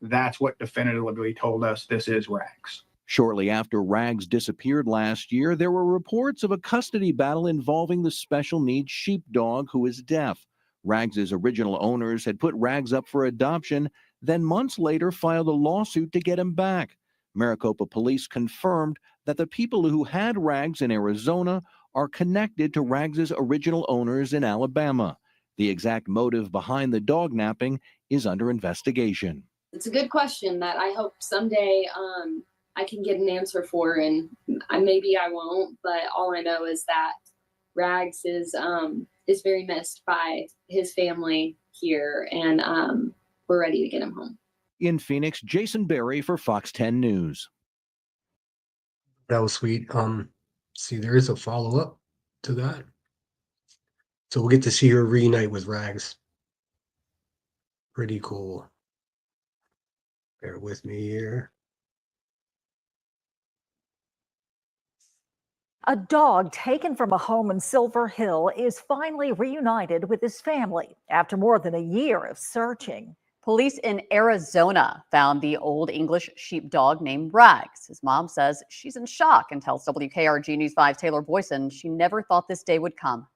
That's what definitively told us this is Rags. Shortly after Rags disappeared last year, there were reports of a custody battle involving the special needs sheepdog who is deaf. Rags's original owners had put Rags up for adoption, then months later filed a lawsuit to get him back. Maricopa police confirmed that the people who had Rags in Arizona are connected to Rags's original owners in Alabama. The exact motive behind the dog napping is under investigation. It's a good question that I hope someday I can get an answer for, and maybe I won't, but all I know is that Rags is very missed by his family here, and we're ready to get him home. In Phoenix, Jason Berry for Fox 10 News. That was sweet. See, there is a follow-up to that. So we'll get to see her reunite with Rags. Pretty cool. Bear with me here. A dog taken from a home in Silver Hill is finally reunited with his family after more than a year of searching. Police in Arizona found the Old English sheepdog named Rags. His mom says she's in shock and tells WKRG News 5's Taylor Boyson she never thought this day would come.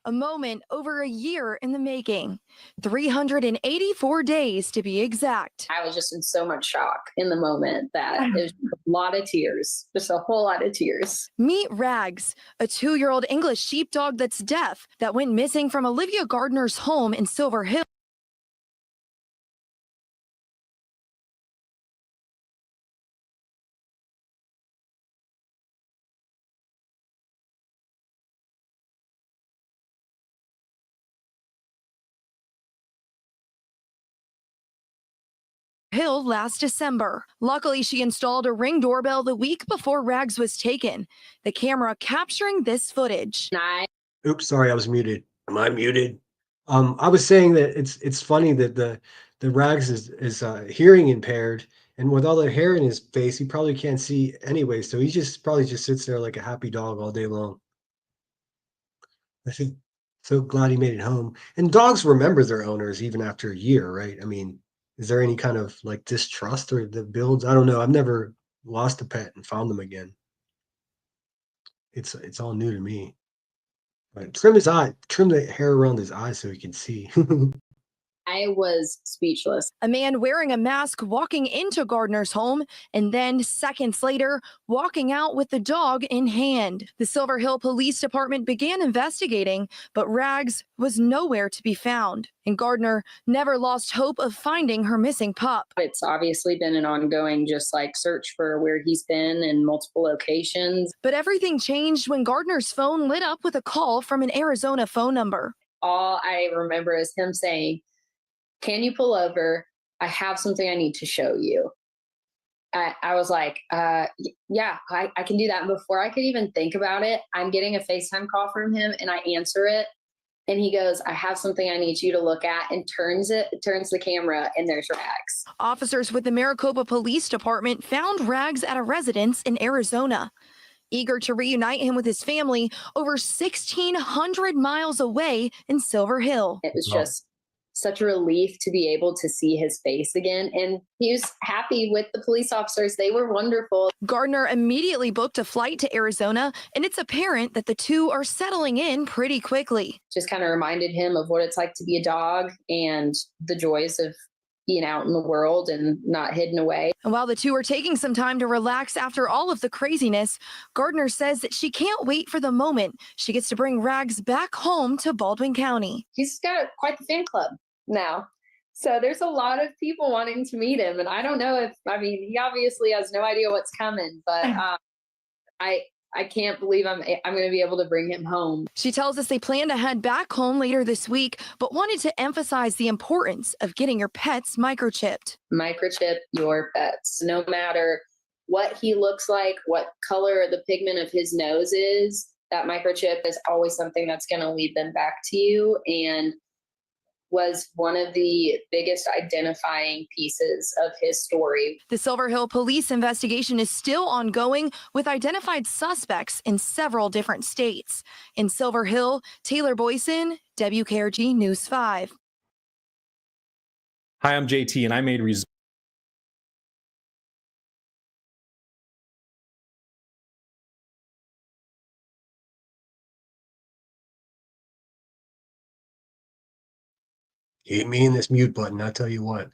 A moment over a year in the making, 384 days to be exact. I was just in so much shock in the moment that it was a lot of tears, just a whole lot of tears. Meet Rags, a 2-year-old English sheepdog that's deaf that went missing from Olivia Gardner's home in Silver Hill. Hill last December. Luckily, she installed a Ring doorbell the week before Rags was taken. The camera capturing this footage. Oops, sorry, I was muted. Am I muted? I was saying that it's funny that the Rags is hearing impaired, and with all the hair in his face, he probably can't see anyway. So he probably just sits there like a happy dog all day long. I think so glad he made it home. And dogs remember their owners even after a year, right? I mean, is there any kind of like distrust or that builds? I don't know. I've never lost a pet and found them again. It's all new to me. But trim the hair around his eyes so he can see. I was speechless. A man wearing a mask walking into Gardner's home and then seconds later walking out with the dog in hand. The Silver Hill Police Department began investigating, but Rags was nowhere to be found. And Gardner never lost hope of finding her missing pup. It's obviously been an ongoing search for where he's been in multiple locations. But everything changed when Gardner's phone lit up with a call from an Arizona phone number. All I remember is him saying, "Can you pull over? I have something I need to show you." I was like, yeah, I can do that. And before I could even think about it, I'm getting a FaceTime call from him and I answer it. And he goes, "I have something I need you to look at," and turns the camera, and there's Rags. Officers with the Maricopa Police Department found Rags at a residence in Arizona. Eager to reunite him with his family over 1,600 miles away in Silver Hill. It was just such a relief to be able to see his face again. And he was happy with the police officers. They were wonderful. Gardner immediately booked a flight to Arizona, and it's apparent that the two are settling in pretty quickly. Just kind of reminded him of what it's like to be a dog and the joys of being out in the world and not hidden away. And while the two are taking some time to relax after all of the craziness, Gardner says that she can't wait for the moment she gets to bring Rags back home to Baldwin County. He's got quite the fan club now. So there's a lot of people wanting to meet him. And I don't know if, I mean, he obviously has no idea what's coming, but I can't believe I'm going to be able to bring him home. She tells us they plan to head back home later this week, but wanted to emphasize the importance of getting your pets microchipped. Microchip your pets. No matter what he looks like, what color the pigment of his nose is, that microchip is always something that's going to lead them back to you, and was one of the biggest identifying pieces of his story. The Silver Hill police investigation is still ongoing with identified suspects in several different states. In Silver Hill, Taylor Boyson, WKRG News 5. Hi, I'm JT, and I made Hit me in this mute button, I tell you what.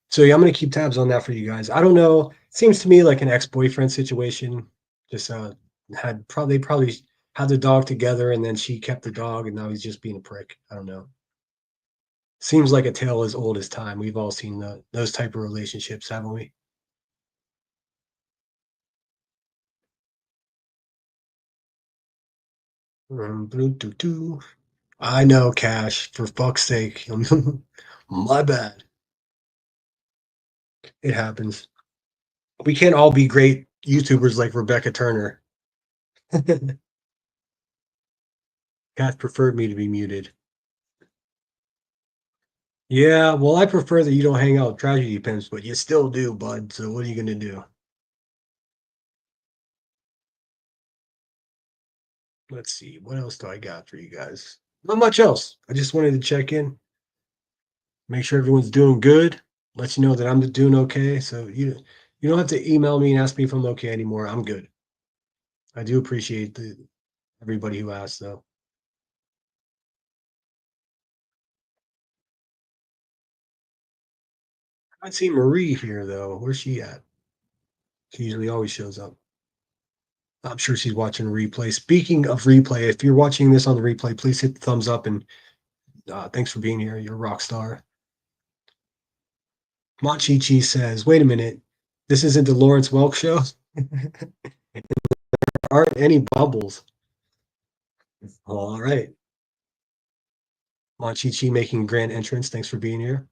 So yeah, I'm gonna keep tabs on that for you guys. I don't know. Seems to me like an ex-boyfriend situation. Just had probably had the dog together, and then she kept the dog, and now he's just being a prick. I don't know. Seems like a tale as old as time. We've all seen those type of relationships, haven't we? I know, Cash. For fuck's sake. My bad. It happens. We can't all be great YouTubers like Rebecca Turner. Cash preferred me to be muted. Yeah, well, I prefer that you don't hang out with tragedy pimps, but you still do, bud. So what are you gonna do? Let's see. What else do I got for you guys? Not much else. I just wanted to check in, make sure everyone's doing good, let you know that I'm doing okay. So you don't have to email me and ask me if I'm okay anymore. I'm good. I do appreciate everybody who asked, though. I see Marie here, though. Where's she at? She usually always shows up. I'm sure she's watching a replay. Speaking of replay, if you're watching this on the replay, please hit the thumbs up, and thanks for being here. You're a rock star. Machichi says, wait a minute. This isn't the Lawrence Welk show? There aren't any bubbles. All right. Machichi making a grand entrance. Thanks for being here.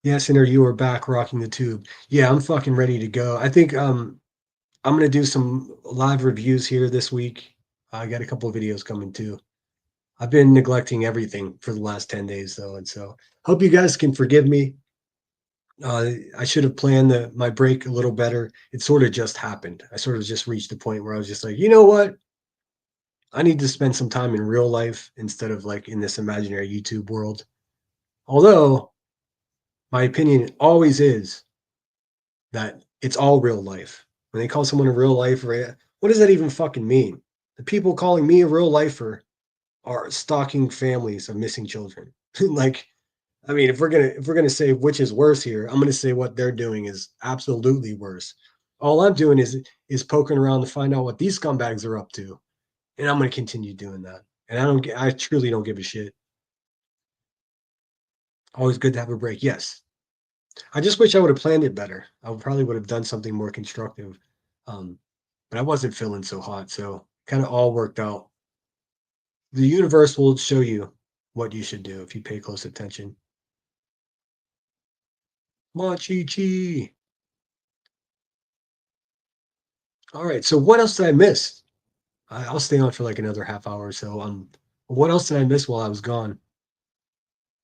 Yes, Inner, you are back rocking the tube. Yeah, I'm fucking ready to go. I think I'm gonna do some live reviews here this week. I got a couple of videos coming too. I've been neglecting everything for the last 10 days though, and so hope you guys can forgive me. I should have planned my break a little better. It sort of just happened. I sort of just reached a point where I was just like, you know what? I need to spend some time in real life instead of like in this imaginary YouTube world. Although my opinion always is that it's all real life. When they call someone a real lifer, what does that even fucking mean? The people calling me a real lifer are stalking families of missing children. Like, I mean, if we're gonna say which is worse here, I'm gonna say what they're doing is absolutely worse. All I'm doing is poking around to find out what these scumbags are up to, and I'm gonna continue doing that. And I truly don't give a shit. Always good to have a break. Yes, I just wish I would have planned it better. I probably would have done something more constructive. But I wasn't feeling so hot, so kind of all worked out. The universe will show you what you should do if you pay close attention. Machichi. All right, so what else did I miss? I'll stay on for like another half hour or so. What else did I miss while I was gone?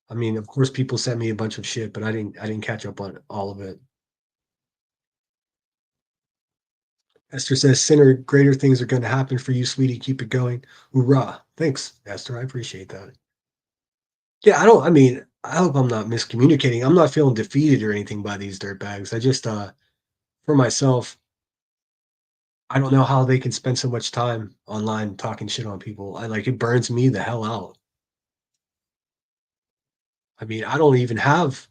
I mean, of course, people sent me a bunch of shit, but I didn't catch up on all of it. Esther says, Sinner, greater things are going to happen for you, sweetie. Keep it going. Hoorah. Thanks, Esther. I appreciate that. Yeah, I don't. I mean, I hope I'm not miscommunicating. I'm not feeling defeated or anything by these dirtbags. I just, for myself, I don't know how they can spend so much time online talking shit on people. I like it burns me the hell out. I mean, I don't even have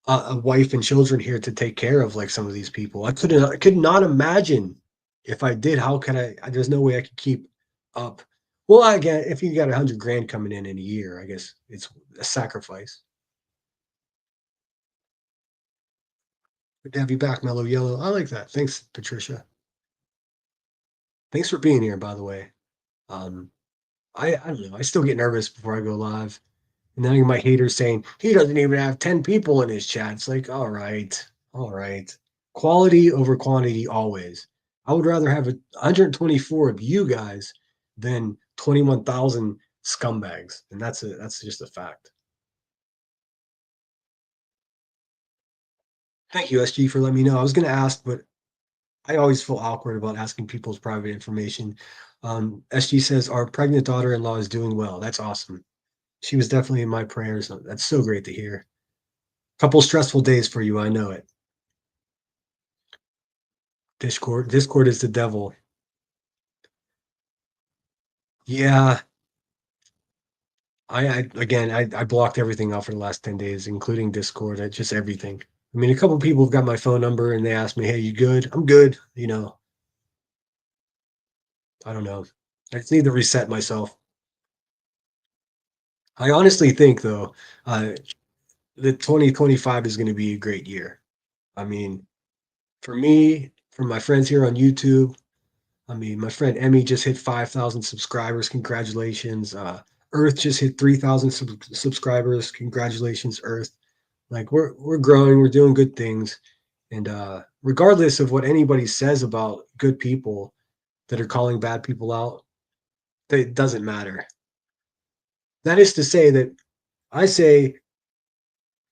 a wife and children here to take care of like some of these people. I could not imagine if I did. How could I? There's no way I could keep up. Well, I get if you got 100 grand coming in a year, I guess it's a sacrifice. Good to have you back, Mellow Yellow. I like that. Thanks, Patricia. Thanks for being here, by the way. Um, I don't know. I still get nervous before I go live. And then my haters saying he doesn't even have 10 people in his chat. It's like, all right, all right. Quality over quantity always. I would rather have 124 of you guys than 21,000 scumbags. And that's just a fact. Thank you, SG, for letting me know. I was gonna ask, but I always feel awkward about asking people's private information. SG says our pregnant daughter-in-law is doing well. That's awesome. She was definitely in my prayers. That's so great to hear. Couple stressful days for you, I know it. Discord is the devil. Yeah, I blocked everything out for the last 10 days, including Discord, just everything. I mean, a couple people have got my phone number and they asked me, "Hey, you good?" I'm good. I don't know. I just need to reset myself. I honestly think though, that 2025 is going to be a great year. I mean, for me, for my friends here on YouTube, I mean, my friend Emmy just hit 5,000 subscribers. Congratulations. Earth just hit 3,000 subscribers. Congratulations, Earth. Like we're growing, we're doing good things. And regardless of what anybody says about good people that are calling bad people out, it doesn't matter. That is to say that I say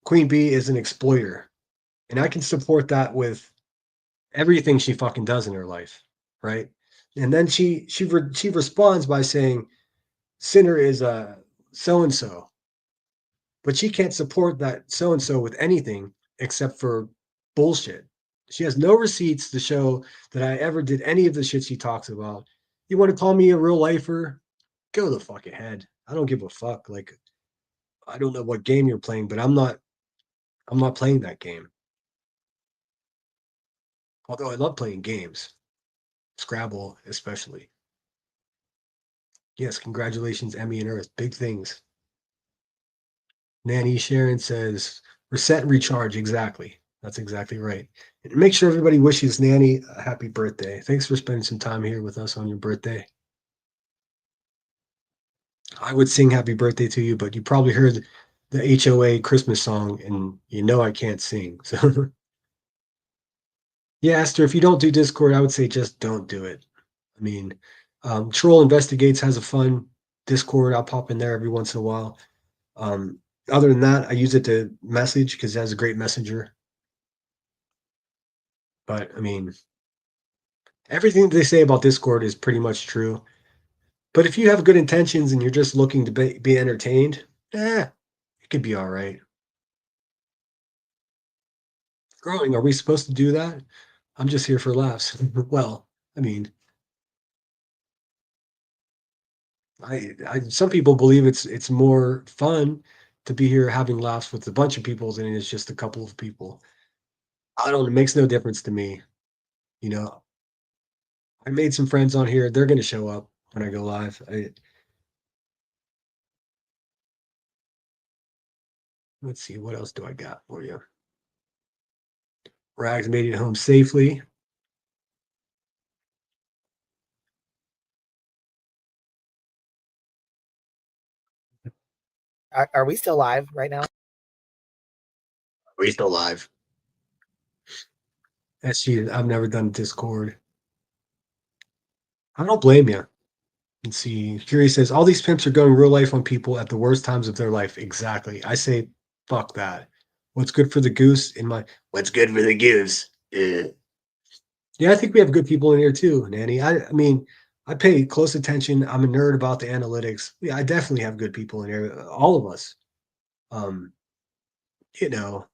Queen Bee is an exploiter, and I can support that with everything she fucking does in her life, right? And then she responds by saying Sinner is a so and so, but she can't support that so and so with anything except for bullshit. She has no receipts to show that I ever did any of the shit she talks about. You want to call me a real lifer? Go the fuck ahead. I don't give a fuck. Like I don't know what game you're playing, but I'm not playing that game. Although I love playing games, Scrabble especially. Yes, congratulations, Emmy and Earth. Big things. Nanny Sharon says, reset and recharge. Exactly. That's exactly right. And make sure everybody wishes Nanny a happy birthday. Thanks for spending some time here with us on your birthday. I would sing happy birthday to you, but you probably heard the HOA Christmas song and you know I can't sing. So yeah, Esther, if you don't do Discord, I would say just don't do it. I mean, Troll Investigates has a fun Discord. I'll pop in there every once in a while. Um, Other than that, I use it to message because it has a great messenger. But I mean, everything they say about Discord is pretty much true. But if you have good intentions and you're just looking to be entertained, it could be all right. Growing, are we supposed to do that? I'm just here for laughs. Well, I mean, some people believe it's more fun to be here having laughs with a bunch of people than it is just a couple of people. I don't. It makes no difference to me. You know, I made some friends on here. They're going to show up when I go live. Let's see, what else do I got for you? Rags made it home safely. Are we still live right now? We still live. SG, I've never done Discord. I don't blame you. Let's see. Curious says all these pimps are going real life on people at the worst times of their life. Exactly. I say fuck that. What's good for the goose in my what's good for the goose? Yeah, I think we have good people in here too, Nanny. I mean, I pay close attention. I'm a nerd about the analytics. Yeah, I definitely have good people in here. All of us. Um, you know,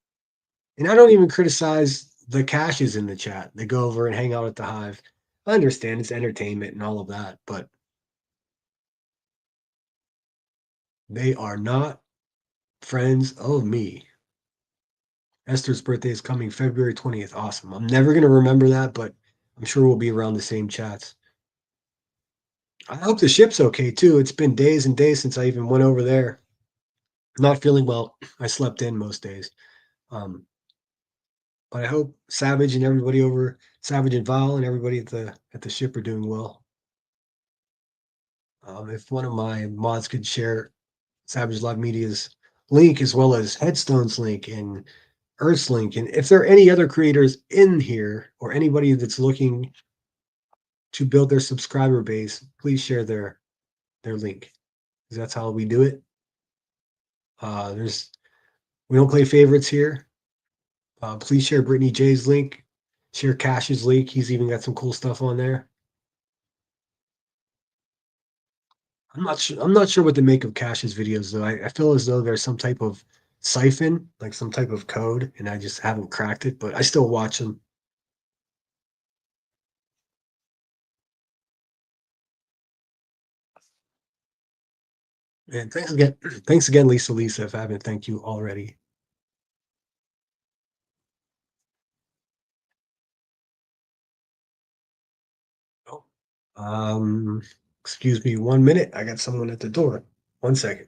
and I don't even criticize the caches in the chat. They go over and hang out at the hive. I understand it's entertainment and all of that, but they are not friends of me. Esther's birthday is coming February 20th. Awesome. I'm never going to remember that, but I'm sure we'll be around the same chats. I hope the ship's okay too. It's been days and days since I even went over there. Not feeling well. I slept in most days. But I hope Savage and everybody over Savage and Val and everybody at the ship are doing well. If one of my mods could share Savage Live Media's link as well as Headstone's link and Earth's link, and if there are any other creators in here or anybody that's looking to build their subscriber base, please share their link because that's how we do it. We don't play favorites here. Please share Brittany J's link, share Cash's link. He's even got some cool stuff on there. I'm not sure what to make of Cash's videos though. I feel as though there's some type of siphon, like some type of code, and I just haven't cracked it, but I still watch them. And thanks again, Lisa, if I haven't thanked you already. Oh, excuse me 1 minute. I got someone at the door. 1 second.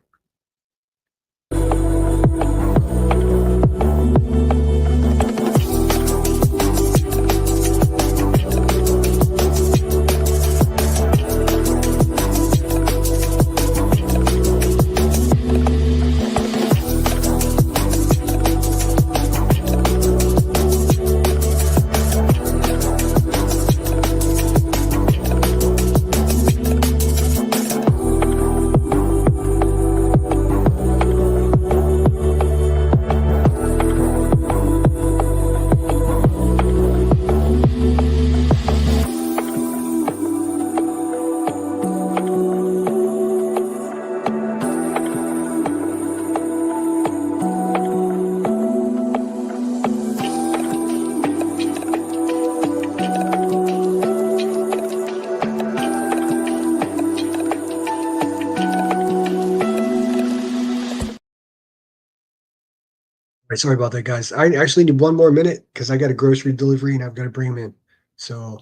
Right, sorry about that, guys. I actually need 1 more minute because I got a grocery delivery and I've got to bring them in. So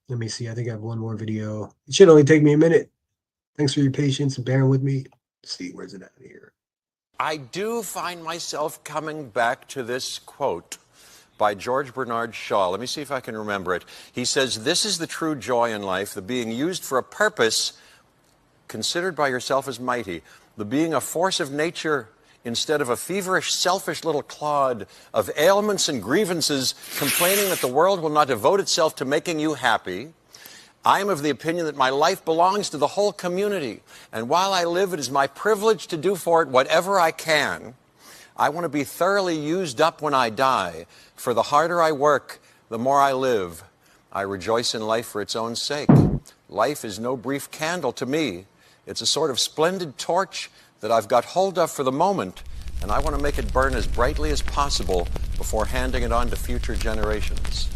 let me see. I think I have one more video. It should only take me a minute. Thanks for your patience and bearing with me. Let's see, where's it at here? I do find myself coming back to this quote by George Bernard Shaw. Let me see if I can remember it. He says, "This is the true joy in life, the being used for a purpose considered by yourself as mighty, the being a force of nature instead of a feverish, selfish little clod of ailments and grievances, complaining that the world will not devote itself to making you happy. I am of the opinion that my life belongs to the whole community, and while I live, it is my privilege to do for it whatever I can. I want to be thoroughly used up when I die, for the harder I work, the more I live. I rejoice in life for its own sake. Life is no brief candle to me. It's a sort of splendid torch that I've got hold of for the moment, and I want to make it burn as brightly as possible before handing it on to future generations."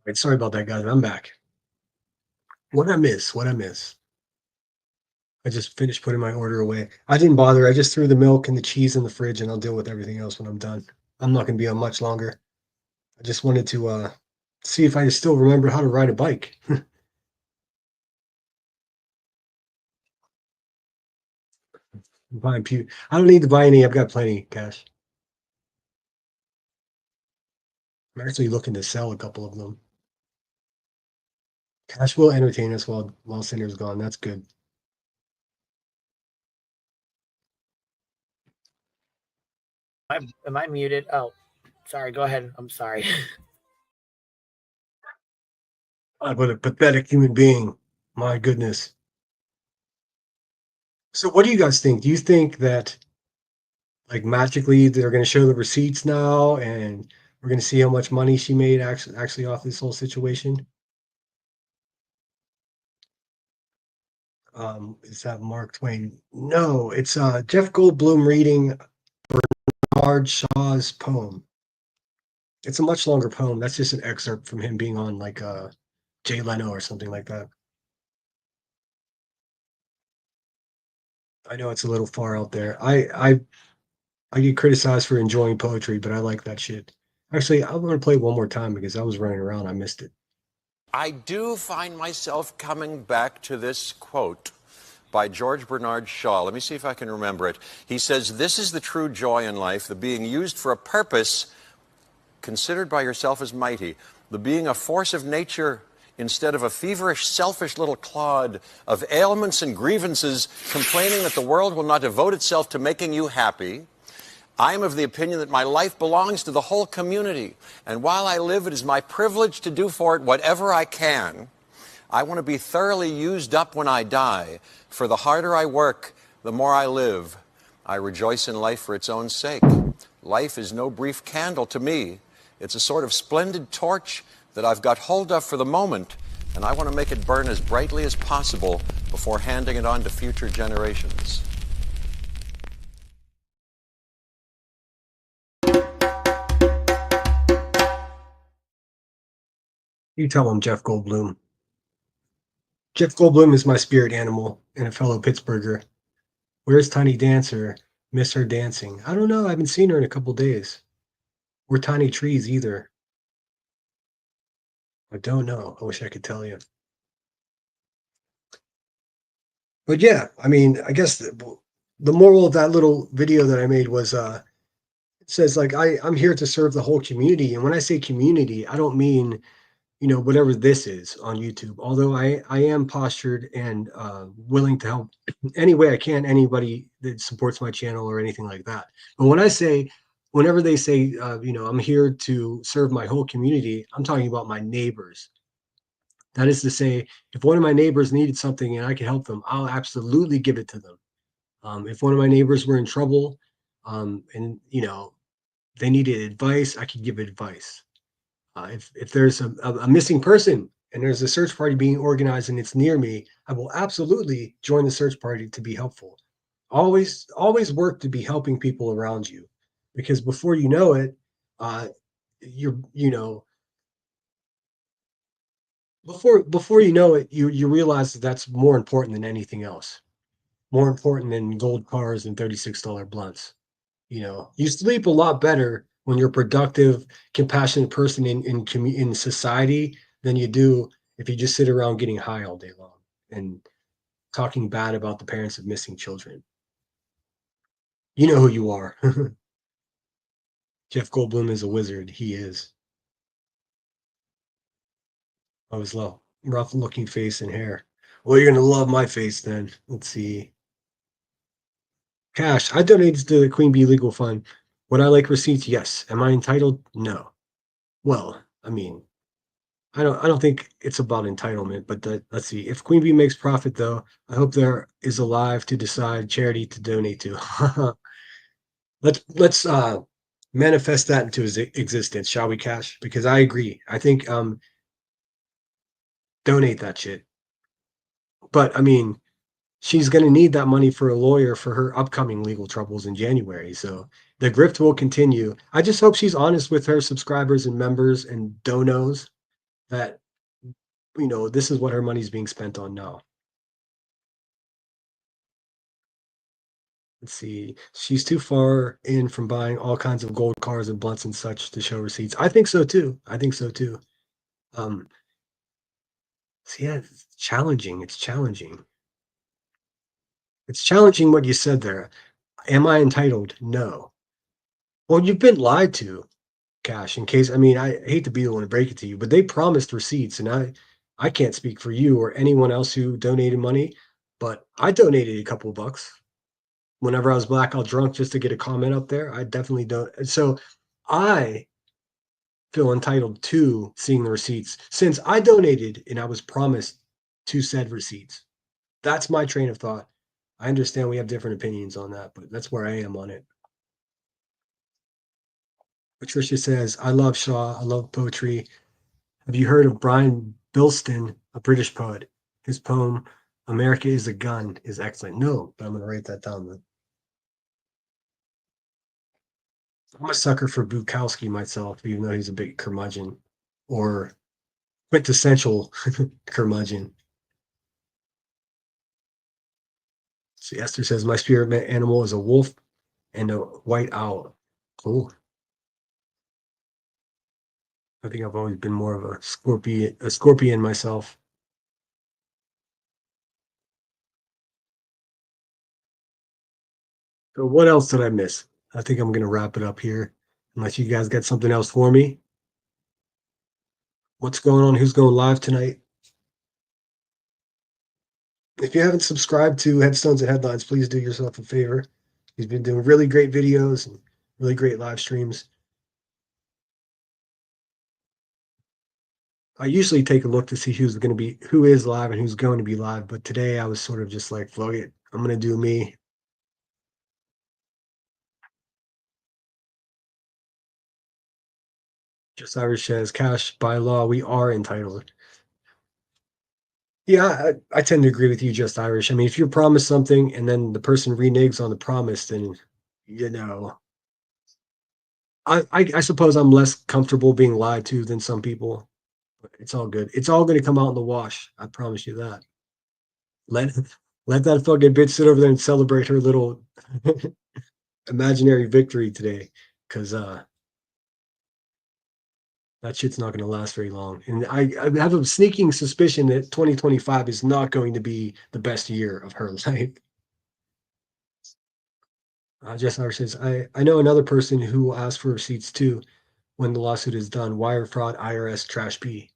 Right, sorry about that, guys. I'm back. What I miss? I just finished putting my order away. I didn't bother. I just threw the milk and the cheese in the fridge, and I'll deal with everything else when I'm done. I'm not going to be on much longer. I just wanted to see if I still remember how to ride a bike. I don't need to buy any. I've got plenty cash. I'm actually looking to sell a couple of them. Cash will entertain us while Cinder's gone. That's good. Am I muted? Oh, sorry. Go ahead. I'm sorry. God, what a pathetic human being. My goodness. So what do you guys think? Do you think that like magically they're going to show the receipts now and we're going to see how much money she made actually off this whole situation? Is that Mark Twain? No, it's Jeff Goldblum reading Bernard Shaw's poem. It's a much longer poem. That's just an excerpt from him being on like Jay Leno or something like that. I know it's a little far out there. I get criticized for enjoying poetry, but I like that shit. Actually, I'm gonna play it one more time because I was running around. I missed it. I do find myself coming back to this quote by George Bernard Shaw. Let me see if I can remember it. He says, "This is the true joy in life, the being used for a purpose considered by yourself as mighty, the being a force of nature instead of a feverish, selfish little clod of ailments and grievances, complaining that the world will not devote itself to making you happy. I am of the opinion that my life belongs to the whole community, and while I live, it is my privilege to do for it whatever I can. I want to be thoroughly used up when I die, for the harder I work, the more I live. I rejoice in life for its own sake. Life is no brief candle to me. It's a sort of splendid torch that I've got hold of for the moment, and I want to make it burn as brightly as possible before handing it on to future generations." You tell him, Jeff Goldblum. Jeff Goldblum is my spirit animal and a fellow Pittsburgher. Where's Tiny Dancer? Miss her dancing. I don't know. I haven't seen her in a couple days. Or Tiny Trees either. I don't know. I wish I could tell you. But yeah, I mean, I guess the moral of that little video that I made was it says like I'm here to serve the whole community. And when I say community, I don't mean whatever this is on YouTube. Although I am postured and willing to help any way I can anybody that supports my channel or anything like that. But whenever they say I'm here to serve my whole community, I'm talking about my neighbors. That is to say, if one of my neighbors needed something and I could help them, I'll absolutely give it to them. If one of my neighbors were in trouble, and they needed advice, I could give advice. If there's a missing person and there's a search party being organized and it's near me, I will absolutely join the search party to be helpful. Always work to be helping people around you, because before you know it, you're before you know it, you realize that's more important than anything else. More important than gold cars and $36 blunts. You sleep a lot better when you're a productive, compassionate person in society than you do if you just sit around getting high all day long and talking bad about the parents of missing children. You know who you are. Jeff Goldblum is a wizard. He is. Oh, his rough looking face and hair. Well, you're gonna love my face then. Let's see. Cash. I donated to the Queen Bee Legal Fund. Would I like receipts? Yes. Am I entitled? No. Well, I mean, I don't think it's about entitlement, but let's see. If Queen Bee makes profit though, I hope there is alive to decide charity to donate to. Let's manifest that into existence, shall we, Cash? Because I agree. I think donate that shit. But I mean, she's going to need that money for a lawyer for her upcoming legal troubles in January. So the grift will continue. I just hope she's honest with her subscribers and members and donos that this is what her money's being spent on now. Let's see. She's too far in from buying all kinds of gold cars and blunts and such to show receipts. I think so too. I think so too. So yeah, it's challenging. It's challenging. It's challenging what you said there. Am I entitled? No. Well, you've been lied to, Cash. In case, I mean, I hate to be the one to break it to you, but they promised receipts, and I can't speak for you or anyone else who donated money, but I donated a couple bucks whenever I was blackout drunk just to get a comment up there. I definitely don't. So I feel entitled to seeing the receipts since I donated and I was promised two said receipts. That's my train of thought. I understand we have different opinions on that, but that's where I am on it. Patricia says, I love Shaw. I love poetry. Have you heard of Brian Bilston, a British poet? His poem, America is a gun is excellent. No, but I'm going to write that down then. I'm a sucker for Bukowski myself, even though he's a big curmudgeon or quintessential curmudgeon. See, Esther says, my spirit animal is a wolf and a white owl. Cool. I think I've always been more of a scorpion myself. So what else did I miss? I think I'm going to wrap it up here. Unless you guys got something else for me. What's going on? Who's going live tonight? If you haven't subscribed to Headstones and Headlines, please do yourself a favor. He's been doing really great videos and really great live streams. I usually take a look to see who is live and who's going to be live, but today I was sort of just like, fuck it, I'm going to do me. Just Irish says, cash by law, we are entitled. Yeah, I tend to agree with you, Just Irish. I mean, if you're promised something and then the person reneges on the promise, then, you know, I suppose I'm less comfortable being lied to than some people. But it's all good. It's all going to come out in the wash. I promise you that. Let let that fucking bitch sit over there and celebrate her little imaginary victory today, because that shit's not going to last very long. And I have a sneaking suspicion that 2025 is not going to be the best year of her life. Jess R says, I know another person who will ask for receipts too when the lawsuit is done. Wire fraud, IRS, trash P.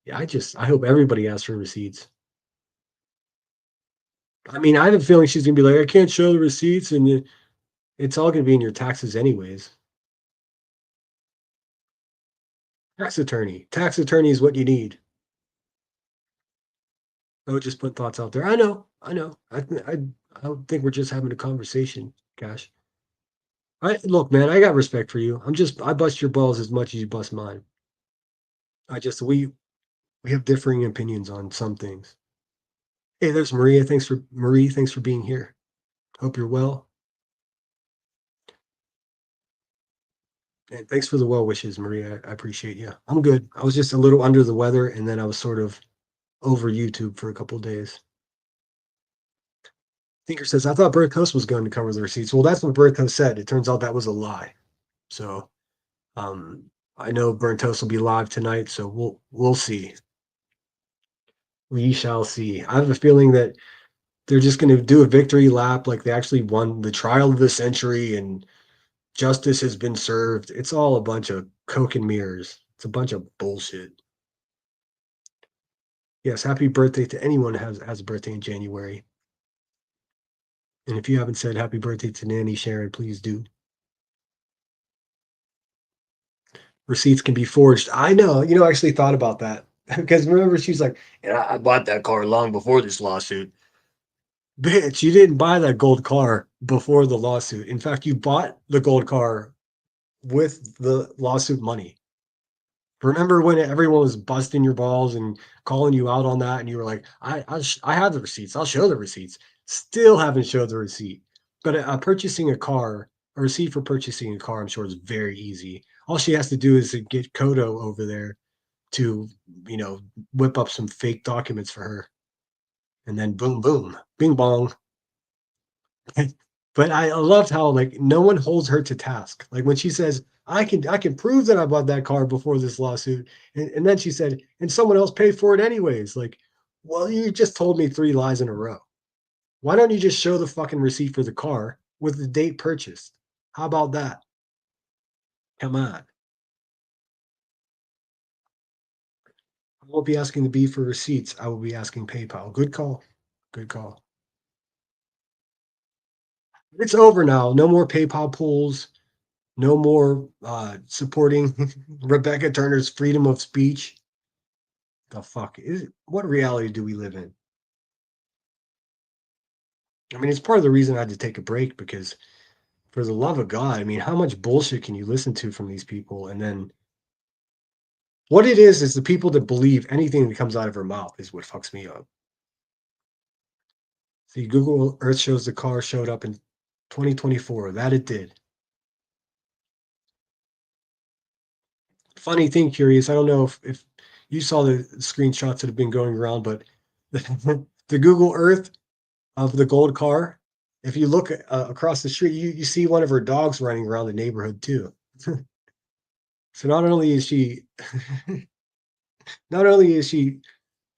Yeah, I hope everybody asks for receipts. I mean, I have a feeling she's gonna be like, I can't show the receipts, and it's all gonna be in your taxes anyways. Tax attorney. Tax attorney is what you need. I would just put thoughts out there. I know. I don't think we're just having a conversation, Cash. Look, man, I got respect for you. I bust your balls as much as you bust mine. We have differing opinions on some things. Hey, there's Maria. Thanks for being here. Hope you're well. And thanks for the well wishes, Maria. I appreciate you. I'm good. I was just a little under the weather, and then I was sort of over YouTube for a couple days. Thinker says, I thought Bird Coast was going to cover the receipts. Well, that's what Bird Coast said. It turns out that was a lie. So I know Burnt Toast will be live tonight, so we'll see. We shall see. I have a feeling that they're just going to do a victory lap, like they actually won the trial of the century and justice has been served. It's all a bunch of coke and mirrors. It's a bunch of bullshit. Yes, happy birthday to anyone who has a birthday in January. And if you haven't said happy birthday to Nanny Sharon, please do. Receipts can be forged. I know. I actually thought about that because remember, she's like, "Yeah, I bought that car long before this lawsuit." Bitch, you didn't buy that gold car before the lawsuit. In fact, you bought the gold car with the lawsuit money. Remember when everyone was busting your balls and calling you out on that, and you were like, I have the receipts. I'll show the receipts." Still haven't showed the receipt. But purchasing a car, a receipt for purchasing a car, I'm sure is very easy. All she has to do is to get Kodo over there to, whip up some fake documents for her. And then boom, boom, bing bong. But I loved how like no one holds her to task. Like when she says, I can prove that I bought that car before this lawsuit. And then she said, and someone else paid for it anyways. Like, well, you just told me 3 lies in a row. Why don't you just show the fucking receipt for the car with the date purchased? How about that? Come on. I won't be asking the B for receipts. I will be asking PayPal. Good call. Good call. It's over now. No more PayPal pulls. No more supporting Rebecca Turner's freedom of speech. The fuck is what reality do we live in? I mean, it's part of the reason I had to take a break because for the love of God, I mean, how much bullshit can you listen to from these people? And then what it is the people that believe anything that comes out of her mouth is what fucks me up. See, Google Earth shows the car showed up in 2024. That it did. Funny thing, curious. I don't know if you saw the screenshots that have been going around, but the Google Earth of the gold car, if you look across the street, you see one of her dogs running around the neighborhood too. So not only is she not only is she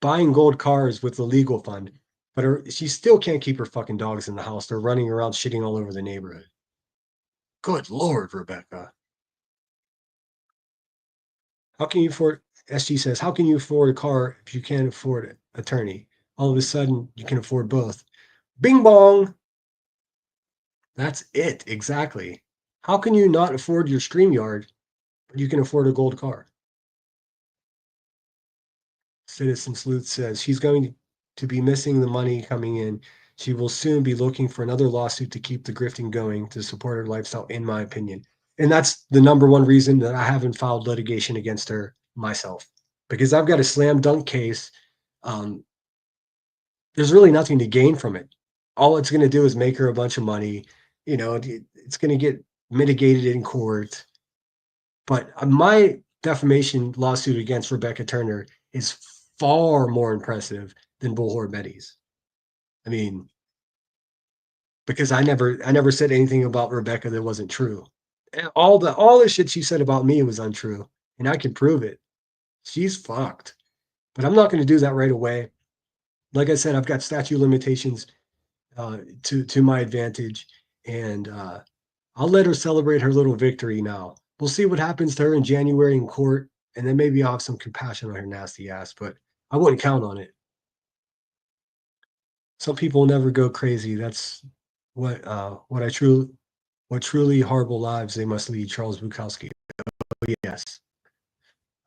buying gold cars with the legal fund, but she still can't keep her fucking dogs in the house. They're running around shitting all over the neighborhood. Good Lord, Rebecca. How can you afford, SG says, how can you afford a car if you can't afford an attorney? All of a sudden, you can afford both. Bing bong. That's it, exactly. How can you not afford your StreamYard, but you can afford a gold car? Citizen Sleuth says she's going to be missing the money coming in. She will soon be looking for another lawsuit to keep the grifting going to support her lifestyle, in my opinion. And that's the number one reason that I haven't filed litigation against her myself, because I've got a slam dunk case. Um, there's really nothing to gain from it. All it's going to do is make her a bunch of money. It's going to get mitigated in court. But my defamation lawsuit against Rebecca Turner is far more impressive than Bullhorn Betty's. I mean, because I never said anything about Rebecca that wasn't true. And all the shit she said about me was untrue, and I can prove it. She's fucked. But I'm not going to do that right away. Like I said, I've got statute limitations to my advantage, and I'll let her celebrate her little victory now. We'll see what happens to her in January in court, and then maybe I'll have some compassion on her nasty ass, but I wouldn't count on it. Some people never go crazy. That's what truly horrible lives they must lead. Charles Bukowski. Oh, yes,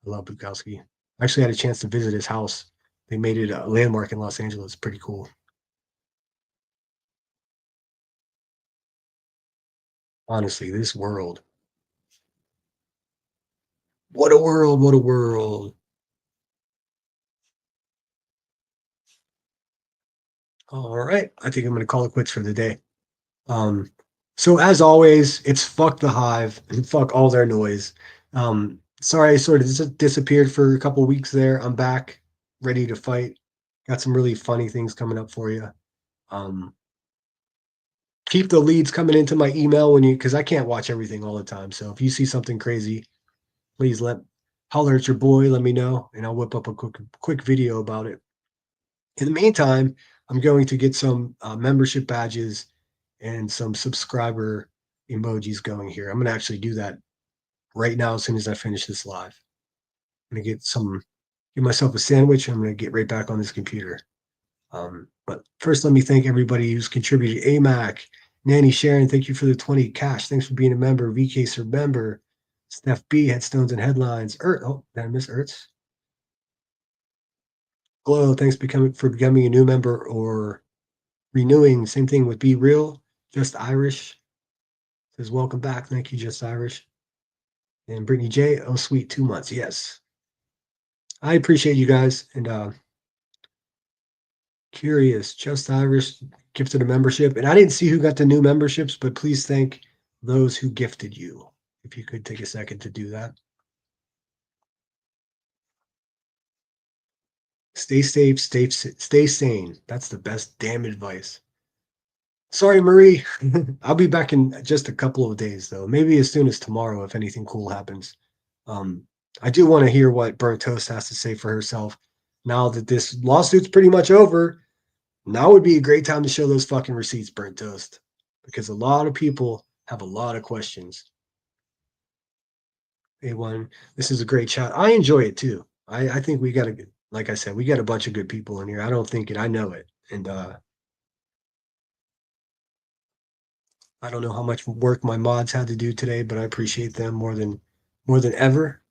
I love Bukowski. I actually had a chance to visit his house. They made it a landmark in Los Angeles. Pretty cool. Honestly, this world. What a world, what a world. All right. I think I'm going to call it quits for the day. So as always, it's fuck the hive and fuck all their noise. Sorry, I sort of disappeared for a couple weeks there. I'm back, ready to fight. Got some really funny things coming up for you. Keep the leads coming into my email because I can't watch everything all the time. So if you see something crazy, please holler at your boy, let me know, and I'll whip up a quick video about it. In the meantime, I'm going to get some membership badges and some subscriber emojis going here. I'm going to actually do that right now as soon as I finish this live. I'm going to get myself a sandwich. I'm going to get right back on this computer. But first, let me thank everybody who's contributed. AMAC, Nanny Sharon, thank you for the 20 cash. Thanks for being a member. VK Sir member. Steph B, Headstones and Headlines. Oh, did I miss Ertz? Glow, thanks for becoming a new member or renewing. Same thing with Be Real. Just Irish says, welcome back. Thank you, Just Irish. And Brittany J, oh, sweet, 2 months. Yes. I appreciate you guys. And Curious, Just Irish gifted a membership. And I didn't see who got the new memberships, but please thank those who gifted you. If you could take a second to do that. Stay safe, stay sane. That's the best damn advice. Sorry, Marie. I'll be back in just a couple of days, though. Maybe as soon as tomorrow, if anything cool happens. I do want to hear what Burnt Toast has to say for herself. Now that this lawsuit's pretty much over, now would be a great time to show those fucking receipts, Burnt Toast, because a lot of people have a lot of questions. A1, this is a great chat. I enjoy it too. I think we got like I said, we got a bunch of good people in here. I don't think it, I know it. And I don't know how much work my mods had to do today, but I appreciate them more than ever.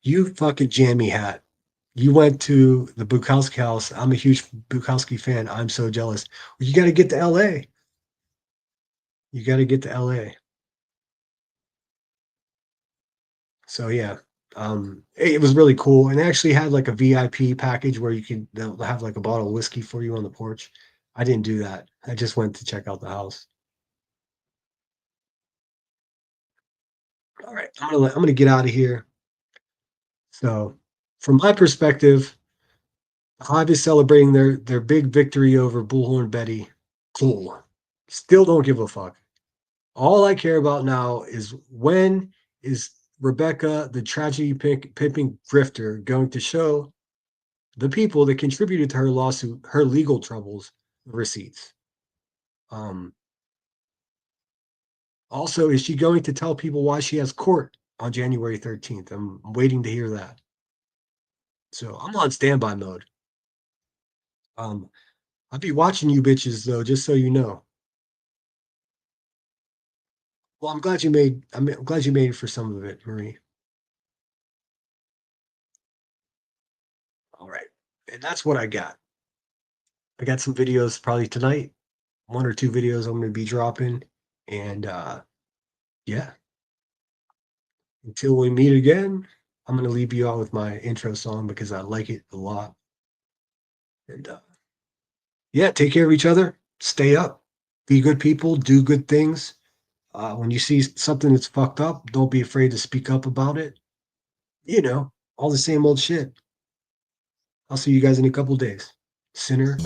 You fucking jammy hat. You went to the Bukowski house. I'm a huge Bukowski fan. I'm so jealous. You got to get to LA. You got to get to LA. So yeah, It was really cool, and they actually had like a VIP package where they'll have like a bottle of whiskey for you on the porch. I didn't do that. I just went to check out the house. All right, I'm gonna get out of here. So, from my perspective, the Hive is celebrating their big victory over Bullhorn Betty. Cool. Still don't give a fuck. All I care about now is when is Rebecca, the tragedy pimping grifter, going to show the people that contributed to her lawsuit, her legal troubles, receipts. Also, is she going to tell people why she has court on January 13th? I'm waiting to hear that. So I'm on standby mode. I'll be watching you bitches though, just so you know. Well, I'm glad you made it for some of it, Marie. All right. And that's what I got. I got some videos probably tonight. 1 or 2 videos I'm going to be dropping. And yeah. Until we meet again, I'm going to leave you all with my intro song because I like it a lot. And yeah, take care of each other. Stay up. Be good people. Do good things. When you see something that's fucked up, don't be afraid to speak up about it. You know, all the same old shit. I'll see you guys in a couple days. Sinner.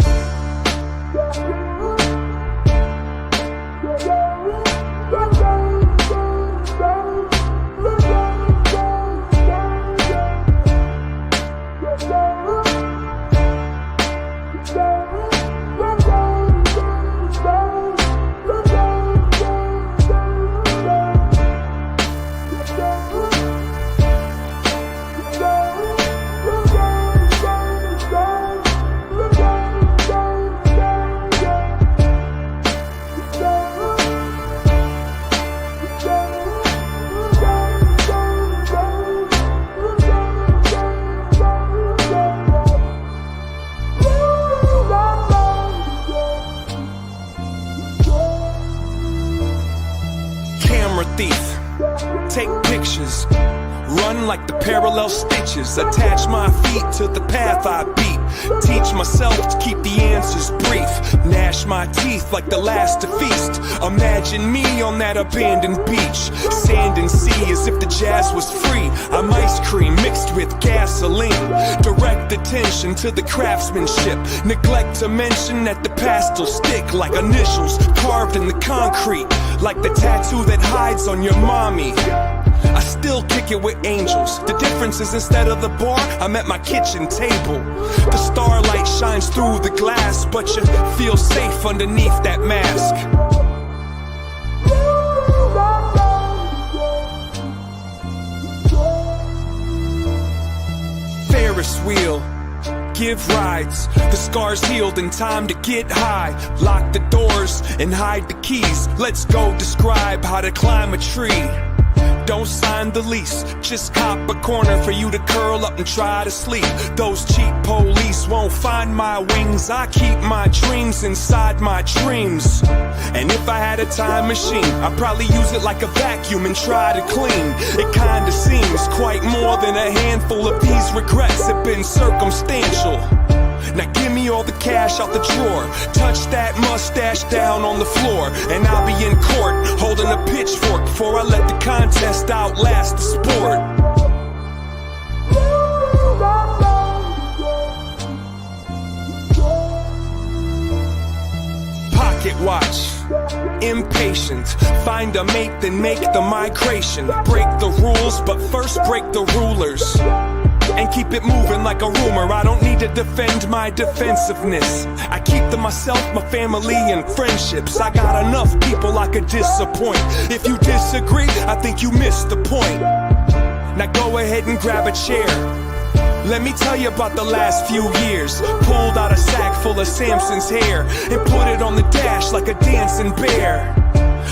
Thief, take pictures, run like the parallel stitches, attach my feet to the path I beat, teach myself to keep the answers brief, gnash my teeth like the last to feast, imagine me on that abandoned beach, sand and sea as if the jazz was free, I'm ice cream mixed with gasoline, direct attention to the craftsmanship, neglect to mention that the past will stick like initials carved in the concrete, like the tattoo that hides on your mommy. I still kick it with angels. The difference is instead of the bar, I'm at my kitchen table. The starlight shines through the glass, but you feel safe underneath that mask. Ferris wheel, give rides, the scars healed in time to get high. Lock the doors and hide the keys. Let's go describe how to climb a tree. Don't sign the lease, just cop a corner for you to curl up and try to sleep. Those cheap police won't find my wings. I keep my dreams inside my dreams. And if I had a time machine, I'd probably use it like a vacuum and try to clean. It kinda seems quite more than a handful of these regrets have been circumstantial. Now give me all the cash out the drawer, touch that mustache down on the floor, and I'll be in court holding a pitchfork before I let the contest outlast the sport. Pocket watch, impatient, find a mate then make the migration, break the rules but first break the rulers. And keep it moving like a rumor. I don't need to defend my defensiveness. I keep to myself, my family, and friendships. I got enough people I could disappoint. If you disagree, I think you missed the point. Now go ahead and grab a chair. Let me tell you about the last few years. Pulled out a sack full of Samson's hair and put it on the dash like a dancing bear.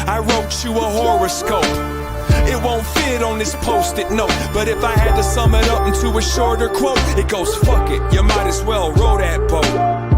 I wrote you a horoscope. It won't fit on this post-it note, but if I had to sum it up into a shorter quote, it goes, fuck it, you might as well row that boat.